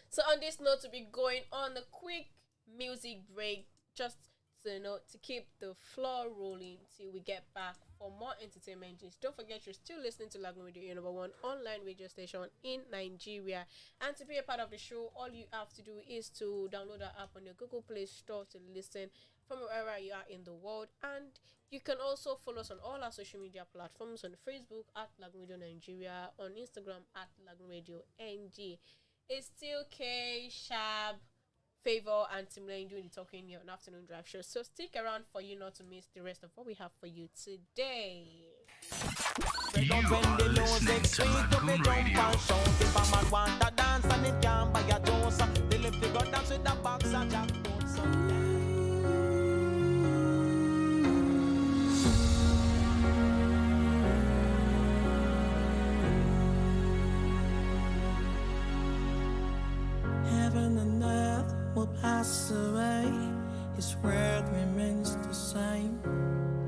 So on this note, to be going on a quick music break, just to keep the floor rolling till we get back for more entertainment. Don't forget, you're still listening to Lagoon Radio, your number one online radio station in Nigeria. And to be a part of the show, all you have to do is to download our app on your Google Play Store to listen from wherever you are in the world. And you can also follow us on all our social media platforms, on Facebook at Lagoon Radio Nigeria, on Instagram at Lagoon Radio NG. It's still K, Shab, Favor, and Timlane doing the talking here on Afternoon Drive Show. So stick around for you not to miss the rest of what we have for you today. You are listening to Lagoon Radio. If a man want to dance and it can't buy a dose, they live to go dance with the box and jackbones. Heaven and earth will pass away, His word remains the same.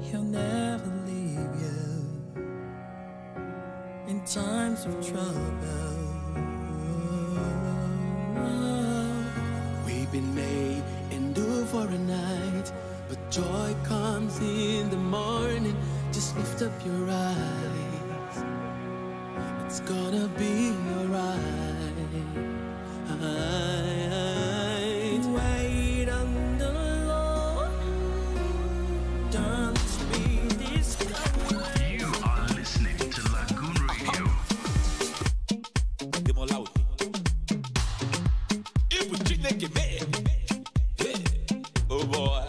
He'll never leave you in times of trouble. We've been made endure for a night, but joy comes in the morning. Just lift up your eyes, it's gonna be alright. Wait on the Lord. Don't be discouraged. You are listening to Lagoon Radio. Oh boy.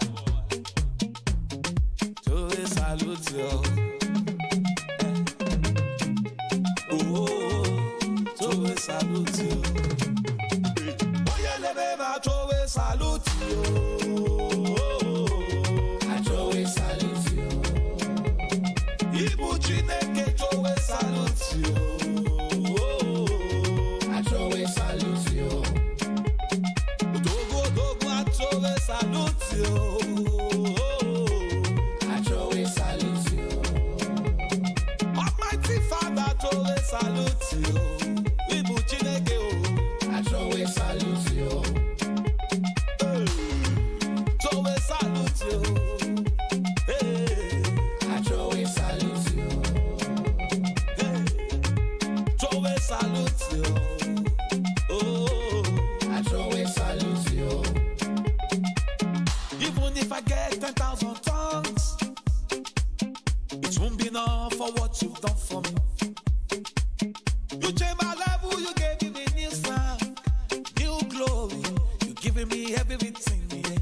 To salute you. Oh, to salute you. Salute you. I salute you. Ibu Chineke salute you. I salute you. Dogo I salute you. I salute you. Almighty Father salute you. Ibu Chineke I salute you. Even if I get 10,000 tongues, it won't be enough for what you've done for me. You changed my level, you gave me new sound, new glory. You giving me everything, yeah.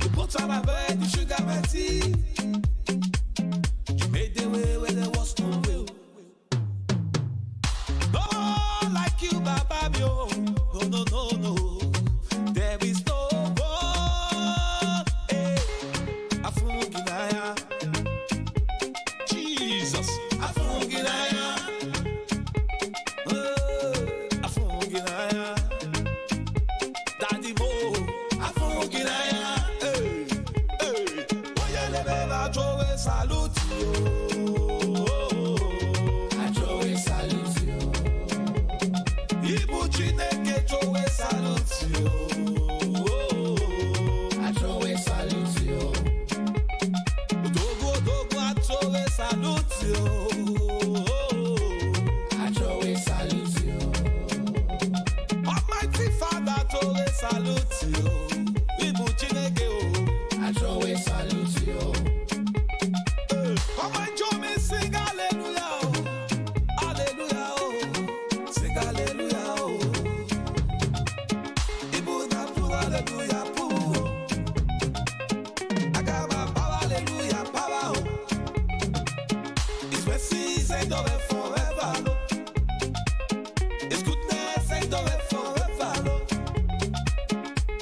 You put on my bed, you sugar my tea. You made the way where there was no will. No mercies endure forever, Lord. His goodness endure forever, Lord.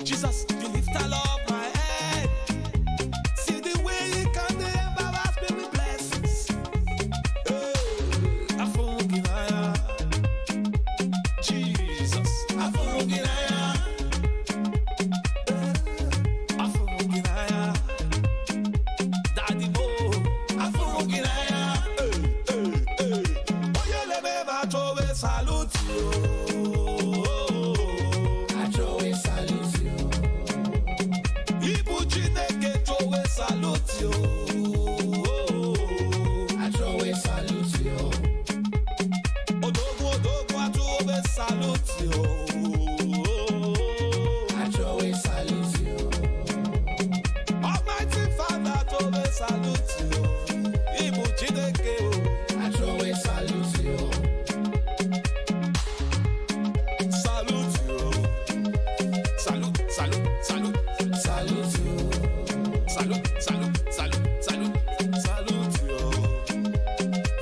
Jesus, you lift all of my head. See the way you can embarrass me with blessings. I forgive Jesus, I forgive Daddy Mo, I forgive Oh, you let me throw a salute you. I throw a salute you. Ibu Chineke throw a salute you. I throw a salute you. Odogo, I throw a salute you. I throw a salute you. Almighty Father throw a salute you. Ibu Chineke, I throw a salute you. Salute you. Salute, salute, salute. Salute you. Salute, salute, salute, salute. Salute you.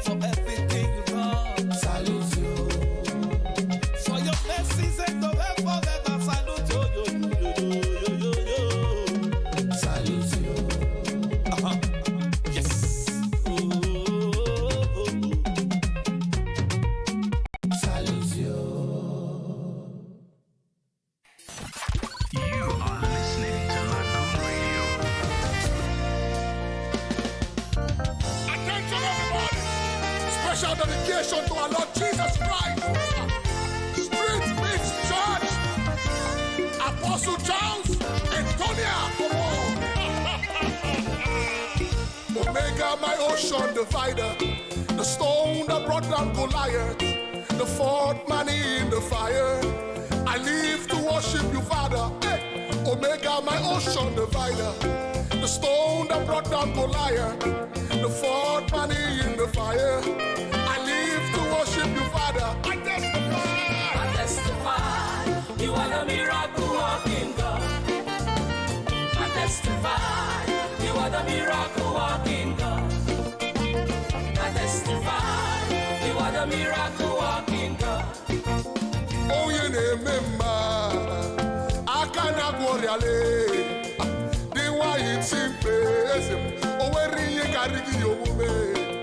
For everything you've done. Salute you. For your mercies endure forever. Salute you. Salute you. Yes. Salute you. You are listening to Lagoon Radio. Attention, everybody! Special dedication to our Lord Jesus Christ. Street Mix Church. Apostle Charles Antonia. Omega, my ocean divider. The stone that brought down Goliath. The fourth man in the fire. I live to worship you, Father. Hey. Omega, my ocean divider. The stone that brought down Goliath. The fourth man in the fire. I live to worship you, Father. I testify. You are the miracle walking God. I testify. You are the miracle walking God. I testify. You are the miracle walking God. Oh, you name I cannot worry. The way it's in place. Oh, where you carry your woman.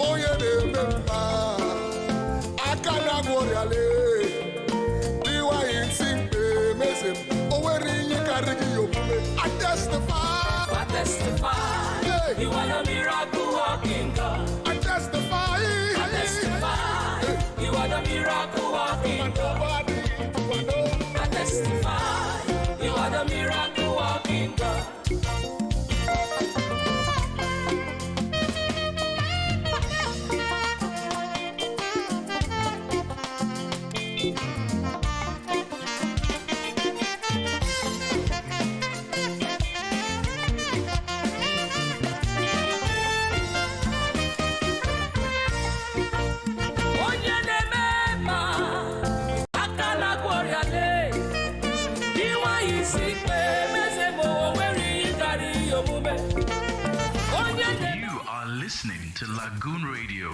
Oh, you name I cannot worry. The way it's in place. Oh, where you carry your woman. I testify. I testify. Hey. You are the miracle walking God. I testify. I testify. You are the miracle walking God. I testify. You are the miracle walking God. Onye na-eme akala gwọrịale iwa isi ikpe meze ma o nwere ihe karịa omume. Onye na-eme You are listening to Lagoon Radio.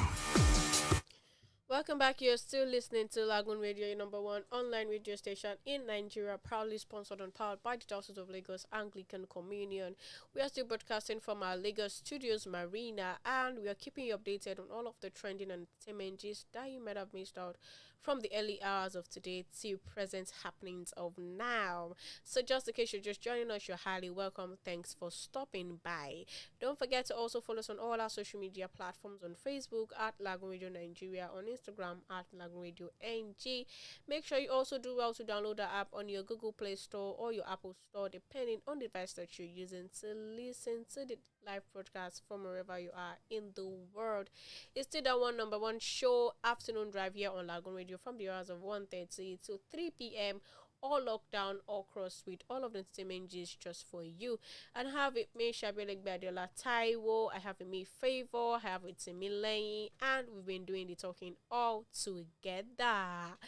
Welcome back. You're still listening to Lagoon Radio, your number one online radio station in Nigeria, proudly sponsored and powered by the Diocese of Lagos Anglican Communion. We are still broadcasting from our Lagos Studios Marina, and we are keeping you updated on all of the trending entertainment gist that you might have missed out from the early hours of today to present happenings of now. So just in case you're just joining us, you're highly welcome. Thanks for stopping by. Don't forget to also follow us on all our social media platforms, on Facebook at Lagoon Radio Nigeria, on Instagram at Lagoon Radio NG. Make sure you also do well to download the app on your Google Play Store or your Apple Store, depending on the device that you're using, to listen to the live broadcast from wherever you are in the world. It's still the number one show, Afternoon Drive, here on Lagoon Radio from the hours of 1:30 to 3 p.m. all lockdown, all cross with all of the entertainment gist just for you. And I have it me, Shabele Badiola Taiwo, I have it me Favor, I have it me Lane, and we've been doing the talking all together.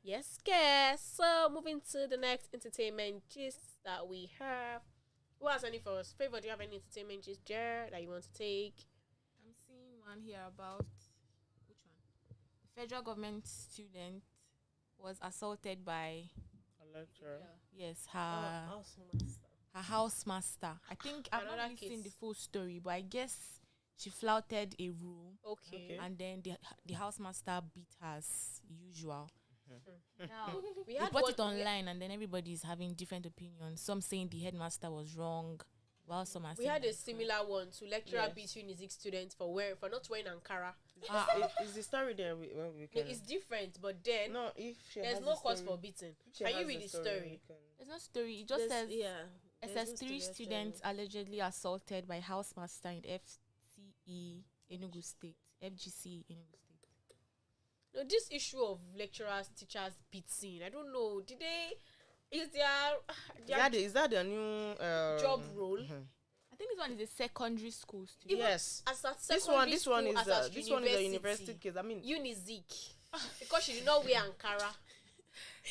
Yes, guys. So moving to the next entertainment gist that we have. Who has any for us? Favor, do you have any entertainment gist there that you want to take? I'm seeing one here about which one? The federal government student was assaulted by A lecturer. yes her housemaster. I think I've not Another really seen the case. full story, but I guess she flouted a rule, Okay. and then the housemaster beat her as usual. Now We they had put one- it online, and then everybody is having different opinions. Some saying the headmaster was wrong, while some are We saying had he a was correct. similar one to lecturer Yes. beat music students for not wearing Ankara. Is the story there? We No, can. it's different, but then No, if she there's has no the cause story- for beating. if she Can you has read the story? we can- There's no story. It just says SS3 students allegedly assaulted by housemaster in FCE Enugu State, FGC Enugu State. No, this issue of lecturers, teachers beating, I don't know. Did they? Is Is that the new job role? I think this one is a secondary school student. Yes. As at This secondary one school, is as at this one is a university case. I mean, Unizik. Because she did not wear Ankara.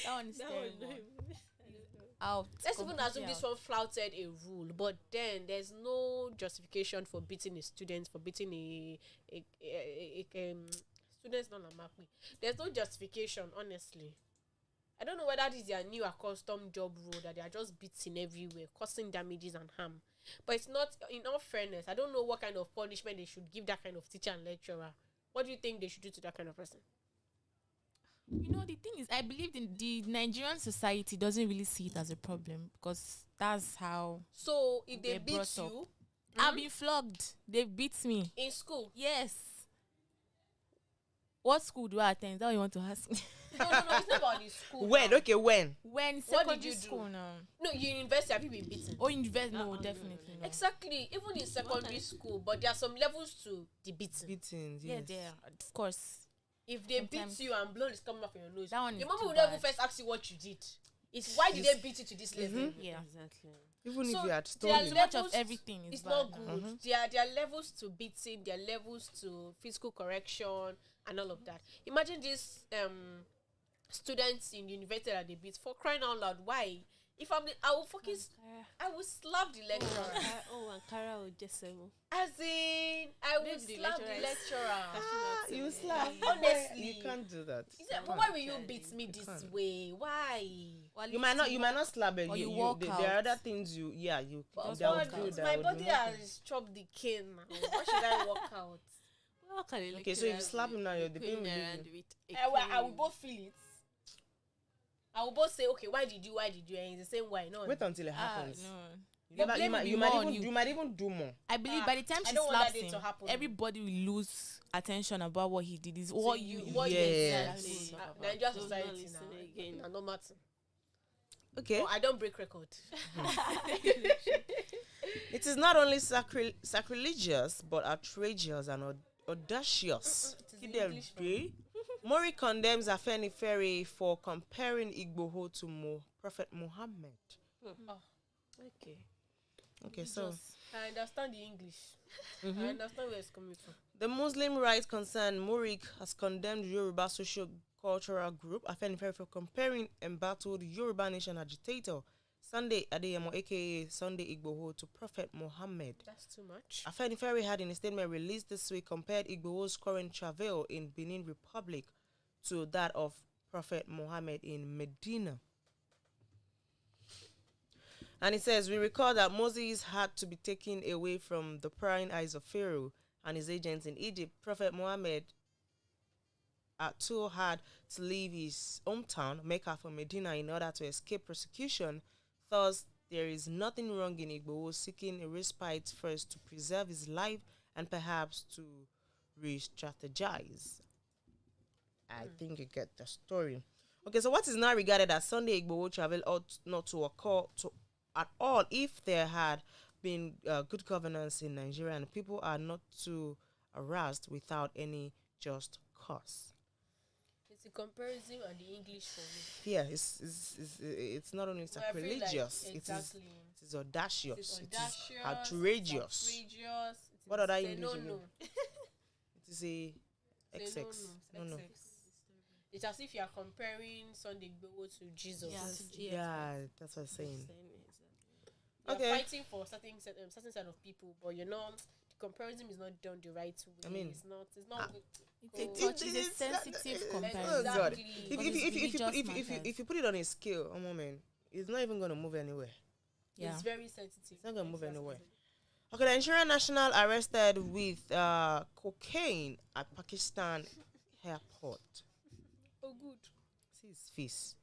That one is terrible. Out. Let's even completely assume this out. one flouted a rule, but then there's no justification for beating a student, for beating students. There's no justification, honestly. I don't know whether this is their new accustomed job rule that they are just beating everywhere, causing damages and harm. But it's not. In all fairness, I don't know what kind of punishment they should give that kind of teacher and lecturer. What do you think they should do to that kind of person? You know, the thing is, I believe in the Nigerian society doesn't really see it as a problem because that's how So if they We're beat brought up. you I've been flogged. They beat me. in school, Yes. What school do I attend? Is that what you want to ask me? no, it's not about the school. when? now. Okay, when? When What did secondary you do? school now? No, you university, have you been beaten? Oh, university? No, definitely no. Exactly. Even in secondary school, but there are some levels to the beating. Beatings. Yeah, Yes. there, of course. If they Sometimes- beat you and blood is coming off your nose, That one is your mama too will never bad. first ask you what you did. It's why did they beat you to this level? Yeah. Exactly. Even So if you had there are stolen. Too much of levels- everything is It's bad not now. good. There are levels to beating, there are levels to physical correction and all of that. Imagine these students in university that they beat, for crying out loud. Why? If I will focus, I will slap the lecturer. Ankara or Jesemo. As in, I will Maybe the slap the lecturer is- lecturer. You slap. Honestly. You can't do that. He said, but why will you beat me this can't. way? Why? Well, You might not slap, but or you you walk there are out. other things you But that would God, do that. my would body be more fun. has chopped the cane now. Why should I walk out? Okay, so if you slap him now, you're the pain will leave you. I will both feel it. I will both say, okay, why did you? And it's the same why. No. Wait until it Ah, happens. no. You, never, blame you, might, will you, be might more on even, you. you might even do more. I believe by the time I she don't want slaps that day him, to happen. everybody will lose attention about what he did. Is what you what Yes. exactly. Talk about. Nigeria Don't society not listen now. again. No matter. Okay. Oh, I don't break record. It is not only sacrilegious, but outrageous and audacious. Kidel Mori condemns Afeni Ferry for comparing Igboho to Prophet Muhammad. Okay. Okay, so I understand the English. I understand where it's coming from. the Muslim rights concern Murik has condemned Yoruba social cultural group Afeni Ferry for comparing embattled Yoruba nation agitator Sunday Adeyemo aka Sunday Igboho to Prophet Muhammad. That's too much. Afeni Ferry had in a statement released this week compared Igboho's current travel in Benin Republic to that of Prophet Muhammad in Medina. And it says, we recall that Moses had to be taken away from the prying eyes of Pharaoh and his agents in Egypt. Prophet Muhammad too had to leave his hometown, Mecca, for Medina in order to escape persecution. Thus, there is nothing wrong in Igboho seeking a respite first to preserve his life and perhaps to re-strategize. I think you get the story. Okay, so what is now regarded as Sunday Igboho travel ought not to occur at all if there had been good governance in Nigeria and people are not too harassed without any just cause. It's a comparison and the English for me. Yeah, it's not only So I feel like sacrilegious, exactly. it is audacious, It's it is audacious, outrageous. outrageous. What other Say English no, again? no. It is a Say XX. No. XX. It's as if you are comparing Sunday Igboho to Jesus. Yeah, that's what I'm saying. You're Okay. fighting for certain set of people, but comparison is not done the right way. I mean, it's not. It's a sensitive comparison. Oh God! Exactly. If you put it on a scale, oh man, it's not even gonna move anywhere. Yeah. It's very sensitive. It's not gonna move anywhere. Okay, the Nigerian national arrested with cocaine at Pakistan airport. Oh, good. See his face.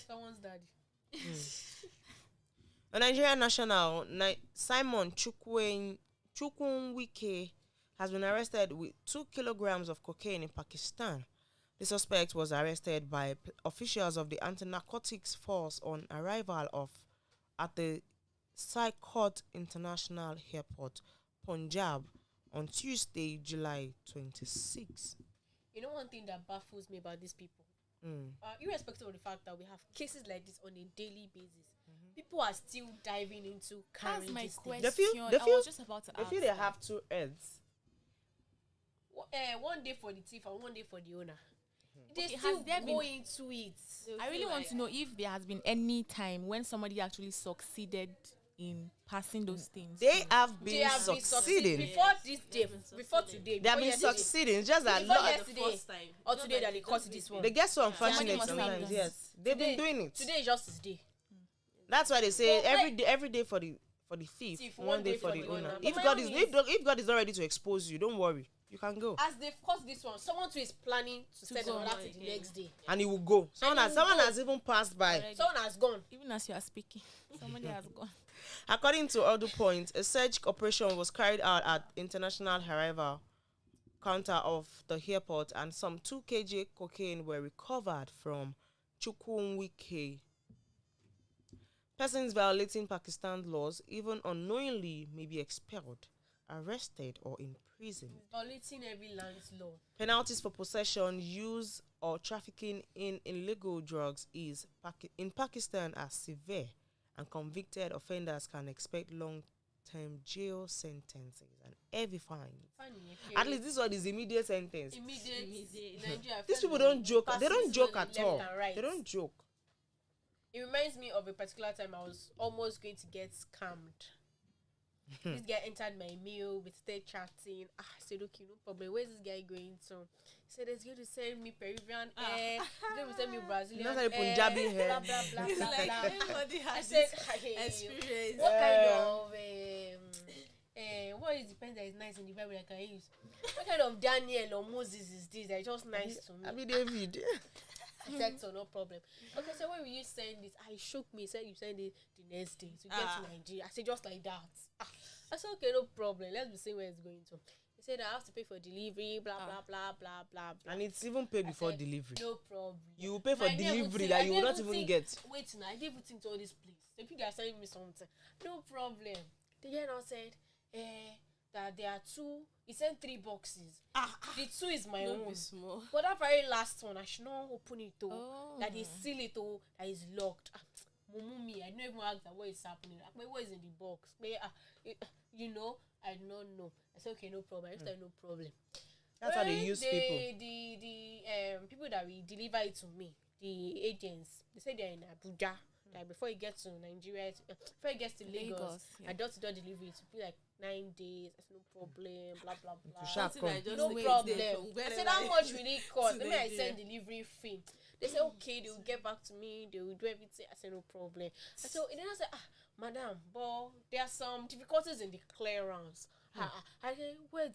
Someone's daddy. A Nigerian national, Simon Chukwunwike, has been arrested with 2 kilograms of cocaine in Pakistan. The suspect was arrested by officials of the anti-narcotics force on arrival at the Sialkot International Airport, Punjab, on Tuesday, July 26. You know one thing that baffles me about these people? Irrespective of the fact that we have cases like this on a daily basis, people are still diving into carrying. That's my this question. They I was just about to ask. they have 2 heads. One day for the thief and one day for the owner. They Okay, still has there go been- into it. I really want to know if there has been any time when somebody actually succeeded in passing those things. They have They been have been succeeding. before this day, before today. They have before been yesterday. succeeding. It's just that Before lot. yesterday or today that they caught this one. They get so unfortunate must have sometimes. done. Yes, they've been doing it. Today is just his day. That's why they say But every day for the thief, one day for the owner. But If my God own is is- if God is not ready to expose you, don't worry, you can go, As they've caught this one, someone too is planning to send go another on to the next day. and he will go. Someone And he will go. has even passed by. Someone has gone. Even as you are speaking, somebody has gone. According to Other Point, a search operation was carried out at international arrival counter of the airport, and some 2 kg cocaine were recovered from Chukwunwike. Persons violating Pakistan laws, even unknowingly, may be expelled, arrested, or imprisoned. Violating every land's law. Penalties for possession, use, or trafficking in illegal drugs in Pakistan are severe, and convicted offenders can expect long-term jail sentences and heavy fines. Funny, At least this one is immediate sentence. Immediate. Nigeria, These people don't joke. They don't joke at all. They don't joke. It reminds me of a particular time I was almost going to get scammed. This guy entered my mail with stay chatting. I said, okay, no problem. Where's this guy going to? He said, he's going to send me Peruvian hair. He's going to send me Brazilian Not hair. like Punjabi hair. Blah, blah, blah, blah, Like blah. everybody I has said, this hey, experience. what kind of what is the pen that is nice in the Bible I can use? What kind of Daniel or Moses is this? They're just nice to me. I mean, David. I said, so no problem. Okay, so when will you send this? I shook me. Said you send it the next day to get to Nigeria. I said, just like that. I said, okay, no problem. Let's be seeing where it's going to. He said, I have to pay for delivery, blah, blah, blah, blah, blah, blah. And it's even paid before said, delivery. No problem. You will pay for I didn't even delivery think- that I you will didn't not even think- get. Wait now, I didn't even think to all this place. The people are sending me something. No problem. The guy now said, that there are 2. He sent 3 boxes. The 2 is my Don't own. be small. But that very last one, I should not open it though. Oh. That they seal it though. That is locked. Mummy, I don't even ask that what is happening. Like, what is in the box? You know, I don't know. I said, okay, no problem. I just said, no problem. That's how they use people. The people that will deliver it to me, the agents, they say they're in Abuja. Like before it gets to Nigeria, before it gets to Lagos, yeah. I door-to-door delivery. It will be like 9 days. I said, no problem. Blah blah blah. To sharp come. No problem. I said, how much will it cost? Maybe I send delivery fee. They say, okay, they will get back to me. They will do everything. I said, no problem. I said, and then I said, madam, but there are some difficulties in the clearance. I said, what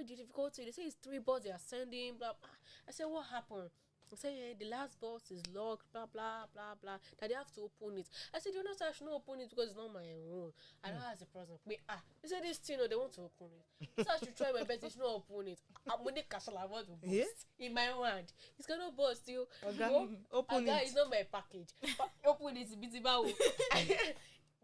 the difficulty? They say it's 3 balls they are sending, blah, blah. I said, what happened? I said, the last box is locked, blah, blah, blah, blah. That they have to open it. I said, you know, I should not open it because it's not my own. I don't have the person. They said, this thing, they want to open it. So I should try my best. They should not open it. I'm going to castle. I want to bust in my own hand. It's going to bust you. Open it. It's not my package. Open it. It's a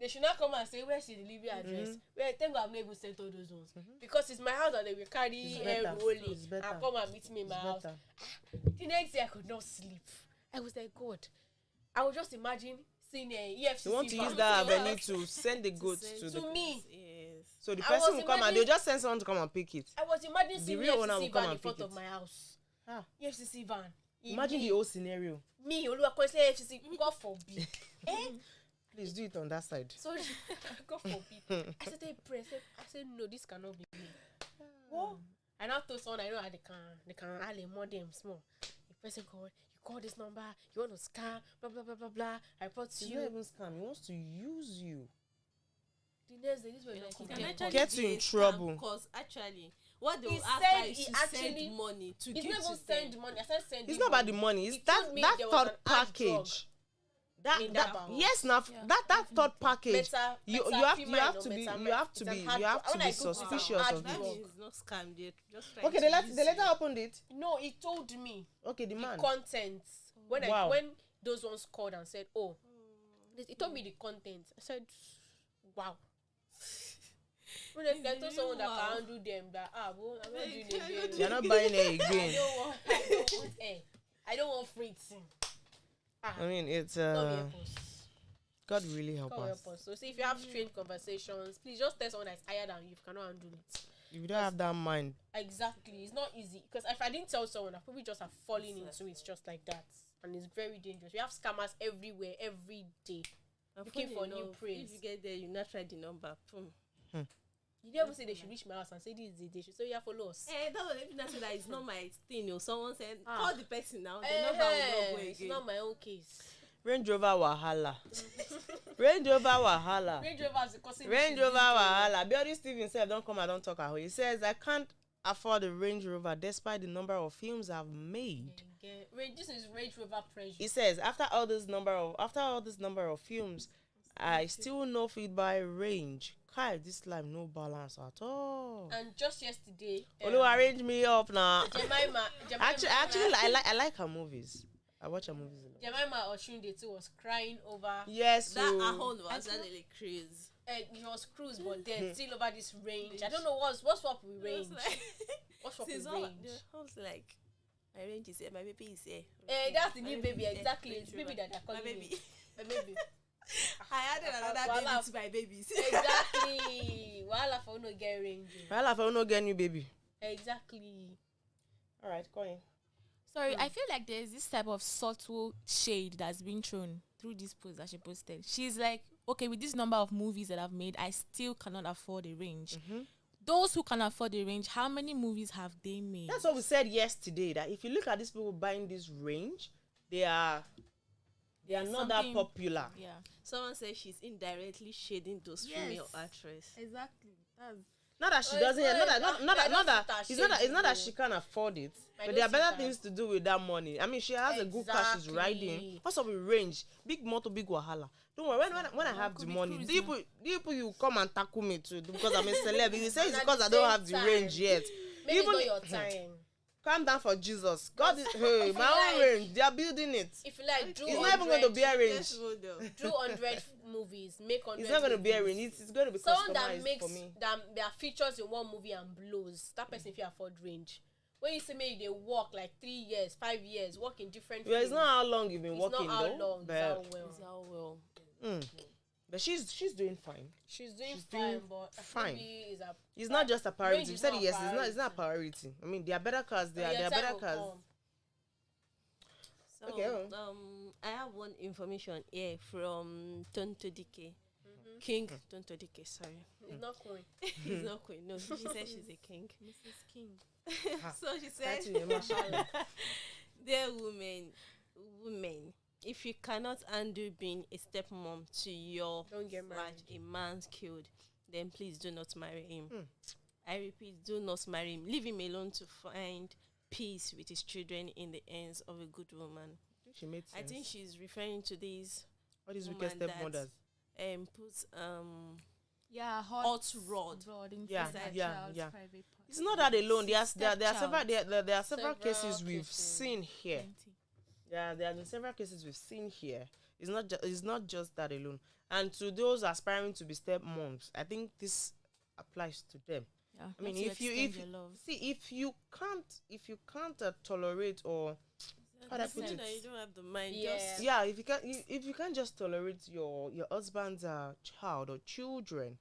They should not come and say, where's the delivery address? Well, thank God I'm not able to send all those ones. Because it's my house that they will carry rolling and come and meet me in my house. The next day, I could not sleep. I was like, God. I was just imagine seeing a EFCC. You want to use that avenue to send the goods to me. Yes. So the person will come and they'll just send someone to come and pick it. I was imagining seeing real owner will EFCC come van in and pick front of it. my house. Ah. EFCC van. Imagine the whole scenario. Me, Olumakaiye, EFCC. God forbid. Please do it on that side. So God forbid. I said, pray. I said, no, this cannot be me. What? I now told someone I know how they can add more them small. The person called, you call this number, you want to scam, blah blah blah blah blah. I report to He's you. not even scam. He wants to use you. The next day, this was not Get you in trouble. Because actually, what they He will said ask he is to actually- send money to He's give not even to them. send money. I said send. It's not about the money. It's He that told me that there was third an hard drug package. That in that yes, now that third package. You have to be suspicious of That it. means it's not scam. They're just trying Okay, to use they later you. opened it. No, he told me Okay, the the man. content when Wow. when those ones called and said, "Oh," he told me the content. I said, "Wow." When they told someone that can handle them, that well, I'm not doing it again. You're not buying it I again. don't want I don't want free thing. I mean, it's God help us. God really help God us. help us. So see, if you have strange conversations, please just tell someone that's higher than you if you cannot handle it. If you don't have that mind, Exactly, it's not easy because if I didn't tell someone, I probably just have fallen into it just like that, and it's very dangerous. We have scammers everywhere, every day, looking for new praise. If you get there, you not try the number. Boom. You never say they should reach my house and say this is the day. So yeah, follow us. That's what if not say that it's not my thing. Or someone said Ah. call the person now. The number will not go It's again. not my own case. Range Rover Wahala. Range Rover Wahala. Range Rover is causing Range issues Rover these days. Wahala. Biodie Steve himself don't come and don't talk at home. He says, I can't afford a Range Rover despite the number of films I've made. This is Range Rover pressure. He says, after all this number of films, I still no fit buy Range. Kai, this life no balance at all. And just yesterday, Olu, arrange me up now. Jemima Actually, I like her movies. I watch her movies a lot. Jemima Oshunde too was crying over. Yes, That so Ahon was actually crazy. He was cruised, but then still over this range. I don't know what's up with range. What's up with range? I was like, my range is here, my baby is here. That's the new My baby, is here. exactly. Range It's baby Rover. that they're My calling baby. me. My baby. I added another baby to my babies. Exactly. Wahala for no get range. well, if I no get new baby. Exactly. All right, go in. Sorry, I feel like there's this type of subtle shade that's been thrown through this post that she posted. She's like, okay, with this number of movies that I've made, I still cannot afford a range. Those who can afford a range, how many movies have they made? That's what we said yesterday. That if you look at these people buying this Range, they are not that Something- popular. Yeah, Someone said she's indirectly shading those female actresses. exactly. That's Not that she Oh, doesn't. it's Not not- that. I don't It's sit not that. her It's not that shades, she can't afford it. I But don't there are sit better her. things to do with that money. I mean, she has a good car she's riding. Exactly. What's up with Range? Big motor, big wahala. Don't worry. When I have the could be money, cruising. the people you come and tackle me too because I'm a celeb. You say it's And at because the I don't same have the time, range yet. Maybe Even it's not your time. calm down for Jesus. God is hey, If you my own like- range. They are building it. If you like, do It's not even going to be a range. Yes, model. do 100 movies, make 100. It's not going to be a movies. range. It's going to be Someone that customized makes for me. that features in one movie and blows. That person if you afford range. When you say maybe they work like 3 years, 5 years, work in different. Yeah, it's fields. not how long you've been It's working not how though. long. It's But, how well. Is how well. but she's doing fine. She's doing She's fine, doing but fine. maybe is a It's not just a priority. range You is said not it a yes. It's not a priority. I mean, there are better cars. There are better cars. So, Okay. I have one information here from Tonto Dike. King Tonto Dike, sorry. It's not cool. He's not queen. No, she said she's a king. Mrs. King. So she said, Title your mashallah. dear women, if you cannot undo being a stepmom to your Don't get married. a man's killed, then please do not marry him. I repeat, do not marry him. Leave him alone to find peace with his children in the hands of a good woman. She made I sense. think she's referring to these All these wicked woman that, stepmothers. puts Yeah, hot rod. into Yeah, that yeah, child's yeah. private part. It's not that alone. There are several Stepchild. there are several cases Several we've cases. seen here. Plenty. Yeah, there have been several cases we've seen here. It's not just that alone. And to those aspiring to be stepmoms, I think this applies to them. Yeah, I mean, have to if you extend your love. if you can't tolerate or how do I put Saying it? that you don't have the mind. Yeah. Just Yeah, if you can't just tolerate your husband's child or children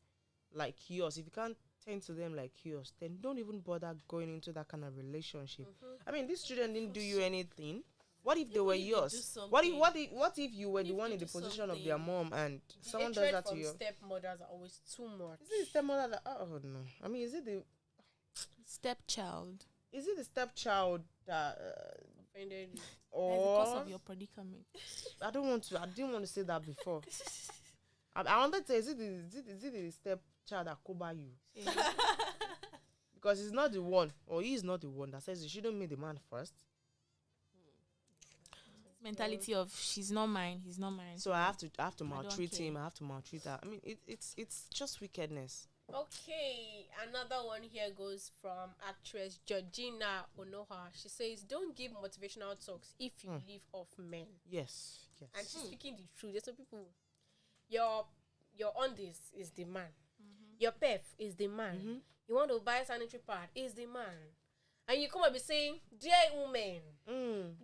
like yours, if you can't tend to them like yours, then don't even bother going into that kind of relationship. I mean, these children didn't do you anything. What if they were if you do yours? What if something- what if you were the if one you in the do position of their something- mom and The someone does hatred that to from you? stepmothers are always too much. Is it the stepmother that? Oh no! I mean, is it the Stepchild. stepchild that? Offended you. That's because Or of your predicament. I don't want to. I didn't want to say that before. I wanted to say, is it the stepchild that cover you? Because he's not the one, or he is not the one that says you shouldn't meet the man first. Mentality of she's not mine, he's not mine. So I have to don't maltreat care. him. I have to maltreat her. I mean, it's just wickedness. Okay, another one here goes from actress Georgina Onoha. She says, "Don't give motivational talks if you live off men." Yes. And she's speaking the truth. There's some people. Your on this is the man. Your pef is the man. You want to buy sanitary pad is the man. And you come and be saying, "Dear woman,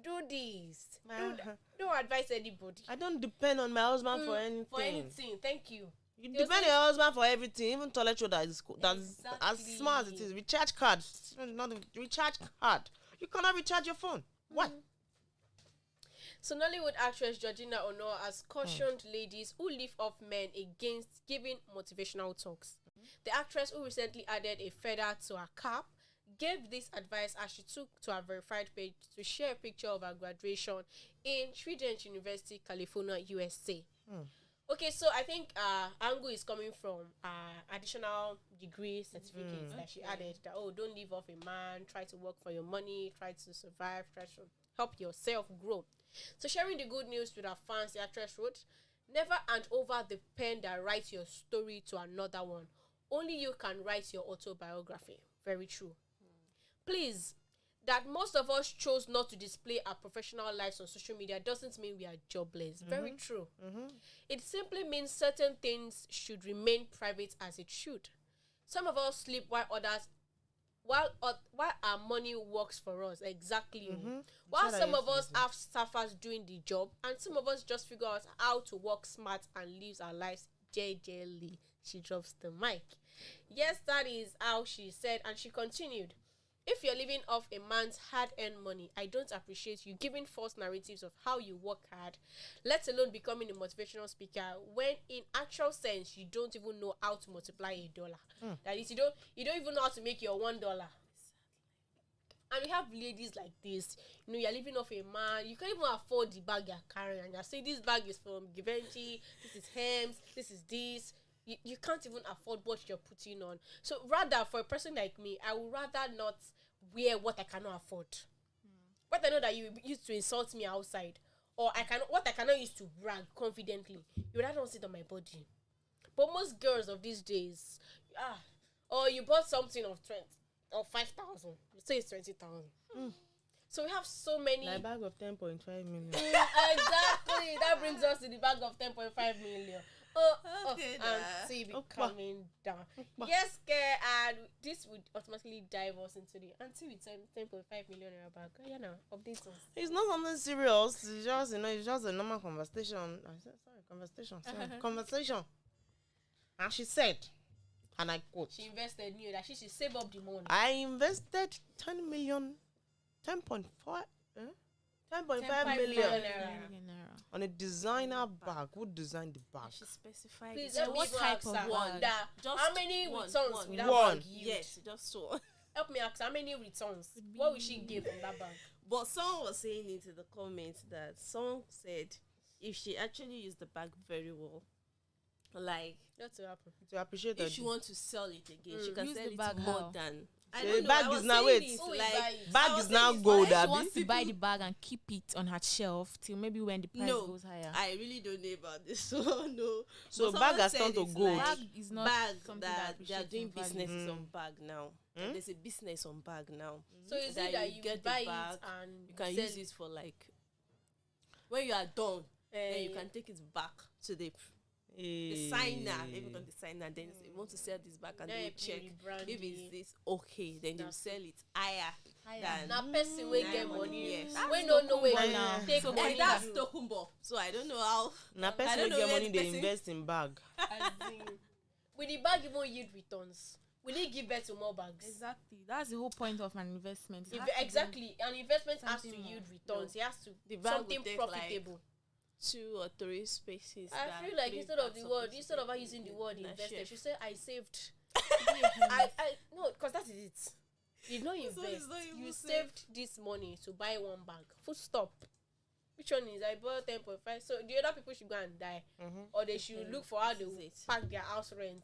do this, do that." Don't advise anybody I don't depend on my husband for anything. for anything. Thank you. You depend on your husband for everything, even toilet roll that's as small as it is. Recharge card, not the recharge card. You cannot recharge your phone. Why? So Nollywood actress Georgina Ono has cautioned ladies who live off men against giving motivational talks. The actress, who recently added a feather to her cap, gave this advice as she took to her verified page to share a picture of her graduation in Trident University, California, USA. Okay, so I think angle is coming from additional degree certificates that she added. That, don't live off a man, try to work for your money, try to survive, try to help yourself grow. So sharing the good news with her fans, the actress wrote, "Never hand over the pen that writes your story to another one. Only you can write your autobiography." Very true. Please, that most of us chose not to display our professional lives on social media doesn't mean we are jobless. Very true. It simply means certain things should remain private as it should. Some of us sleep while our money works for us. Exactly. While some of us have staffers doing the job, and some of us just figure out how to work smart and live our lives JJly. She drops the mic. Yes, that is how she said, and she continued. "If you're living off a man's hard-earned money, I don't appreciate you giving false narratives of how you work hard, let alone becoming a motivational speaker, when in actual sense you don't even know how to multiply $1. That is, you don't even know how to make your $1. And we have ladies like this. You're living off a man. You can't even afford the bag you're carrying, and you're saying this bag is from Givenchy, this is Hems, this is this. You can't even afford what you're putting on. So rather, for a person like me, I would rather not wear what I cannot afford. What I know that you used to insult me outside, or what I cannot use to brag confidently, you would rather not sit on my body. But most girls of these days, or you bought something of 20 or 5,000, you say it's 20,000. So we have so many. Like a bag of 10.5 million. Exactly. That brings us to the bag of 10.5 million. And see coming down. Yes, and this would automatically dive us into the until we turn 10.5 million in our bag. Update us. It's not something serious. It's just it's just a normal conversation. Conversation. And she said, and I quote, she invested new that she should save up the money. I invested 10 million, 10.5 million on a designer bag. Who designed the bag? She specified Please, it. what type of one? How many returns will that One. bag yield? Yes, just one. Help me ask, how many returns? What will she give in that bag? But someone was saying into the comments that someone said if she actually used the bag very well, like That's what happened. To appreciate if that. she wants to sell it again, she can Use sell the it bag more how? than. The bag is now wait. Bag is now gold, She Abby. wants to buy the bag and keep it on her shelf till maybe when the price goes higher. I really don't know about this, so no. So But bag someone has said turned to it's gold. like Bag is not bag something that they are appreciates doing in value. businesses on bag now. There's a business on bag now. So is That it that you you get the buy bag, it and You can sell use it for like when you are done, then you yeah. can take it back to the signer. If you got the signer, then you want to sell this back and Yeah, they you will check rebrand if it. it's this okay, then they will sell it higher than Now person will get Nine money. yes. We don't know where Tokumbo you now. take So money. and that's Tokumbo. So I don't know how. Now I person don't will know get where money, the they person- invest in bag. As in, with the bag, even yield returns. will it give birth to more bags? Exactly. That's the whole point of an investment. It If, has to bring exactly, an investment has to something yield more. returns. It has to The bag will something take, profitable. 2 or 3 spaces. I that feel like three instead of bags the word, supposed instead to of her be using the in word a invested, shelf. she said I saved. I I no, because that is it. You don't This one is invest. not even You safe. saved this money to buy one bag. Full stop. Which one is I bought 10.5? So the other people should go and die, or they should look for how This to is it. pack their house rent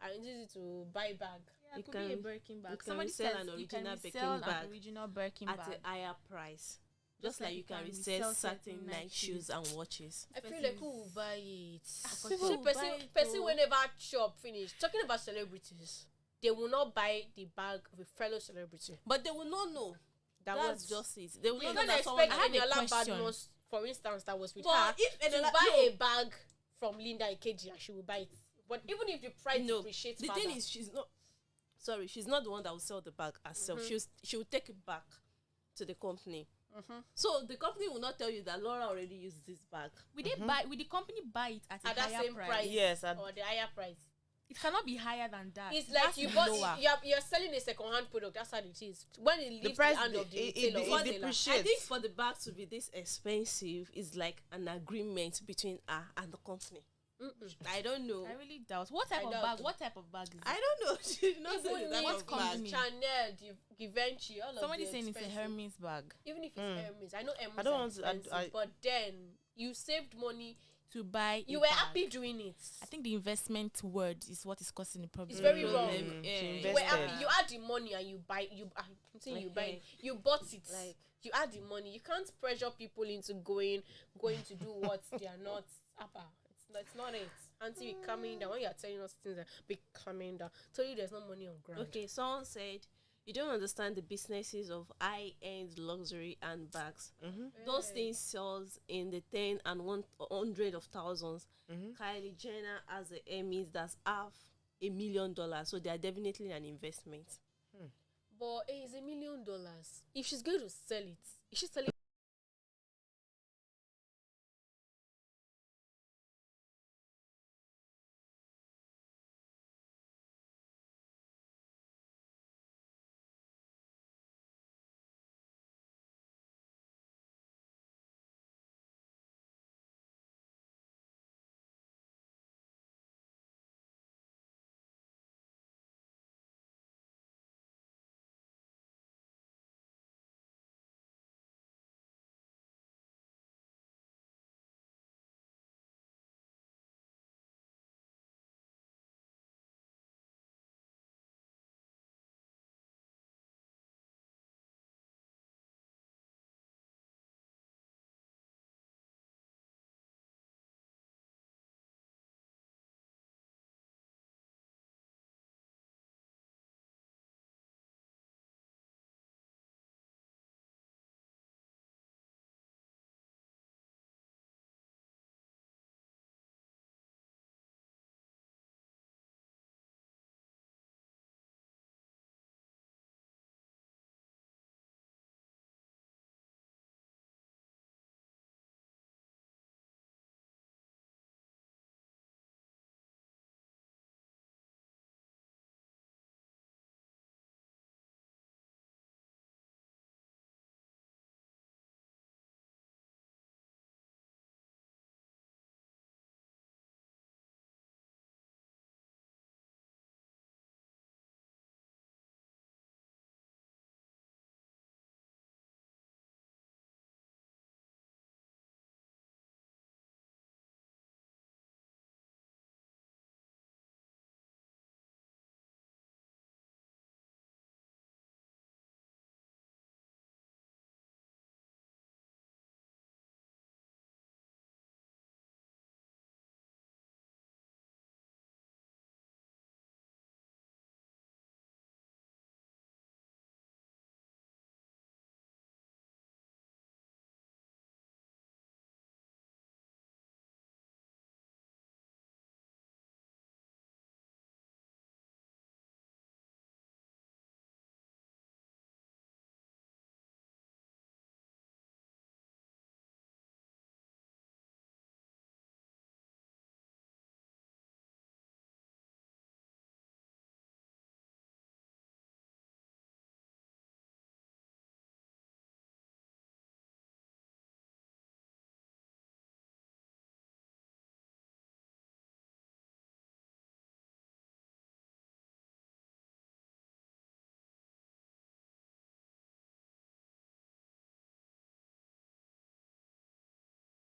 and use it to buy bag. Yeah, You it could be a can- Birkin you bag. can Somebody resell says an you can original resell Birkin bag an original Birkin at bag. a higher price. Just like like you you can can resell resell certain certain night night shoes and watches. I feel person like is- who will buy it? People See, will person, buy it person though. will never shop finish. Talking about celebrities, they will not buy the bag with fellow celebrity. But they will not know. That That's was just it. They will you not know can't that someone. expect I have a Eniola question. Badmus, for instance, that was with But her, if to Eniola- buy no. a bag from Linda Ikeji and she will buy it. But even if the price No, depreciates the further, thing is, she's not. Sorry, she's not the one that will sell the bag herself. She will take it back to the company. So the company will not tell you that Laura already used this bag. Will they buy? Will the company buy it at a at that higher same price, Yes, or the higher price. It cannot be higher than that. It's It like has to you be bought lower. you're selling a second-hand product. That's how it is. When it leaves the, price hand of the it retailer, or seller, depreciates. I think for the bag to be this expensive is like an agreement between her and the company. I don't know. I really doubt. What type I of doubt bag? it. What type of bag is it? I don't know. She did not say even the type if of what bag. company? Chanel, Givenchy, all Somebody of them saying it's a expensive. Hermes bag Even if it's Hermes, I know Hermes I don't are want to- expensive, but then you saved money. to buy. You a were bag. happy doing it. I think the investment word is what is causing the problem. It's very Problem, wrong. yeah. She You invested. were happy. You had the money and you buy. I'm saying you buy. You bought it. Like- You had the money. You can't pressure people into going to do what they are not. Abba, it's not it. Until you coming down, when you are telling us things, like, be coming down. Tell you there's no money on ground. Okay, someone said you don't understand the businesses of high-end luxury handbags. Those things sells in the 10 and 100 of thousands. Kylie Jenner has a Hermes that's $500,000, so they are definitely an investment. But it's $1 million. If she's going to sell it, is she selling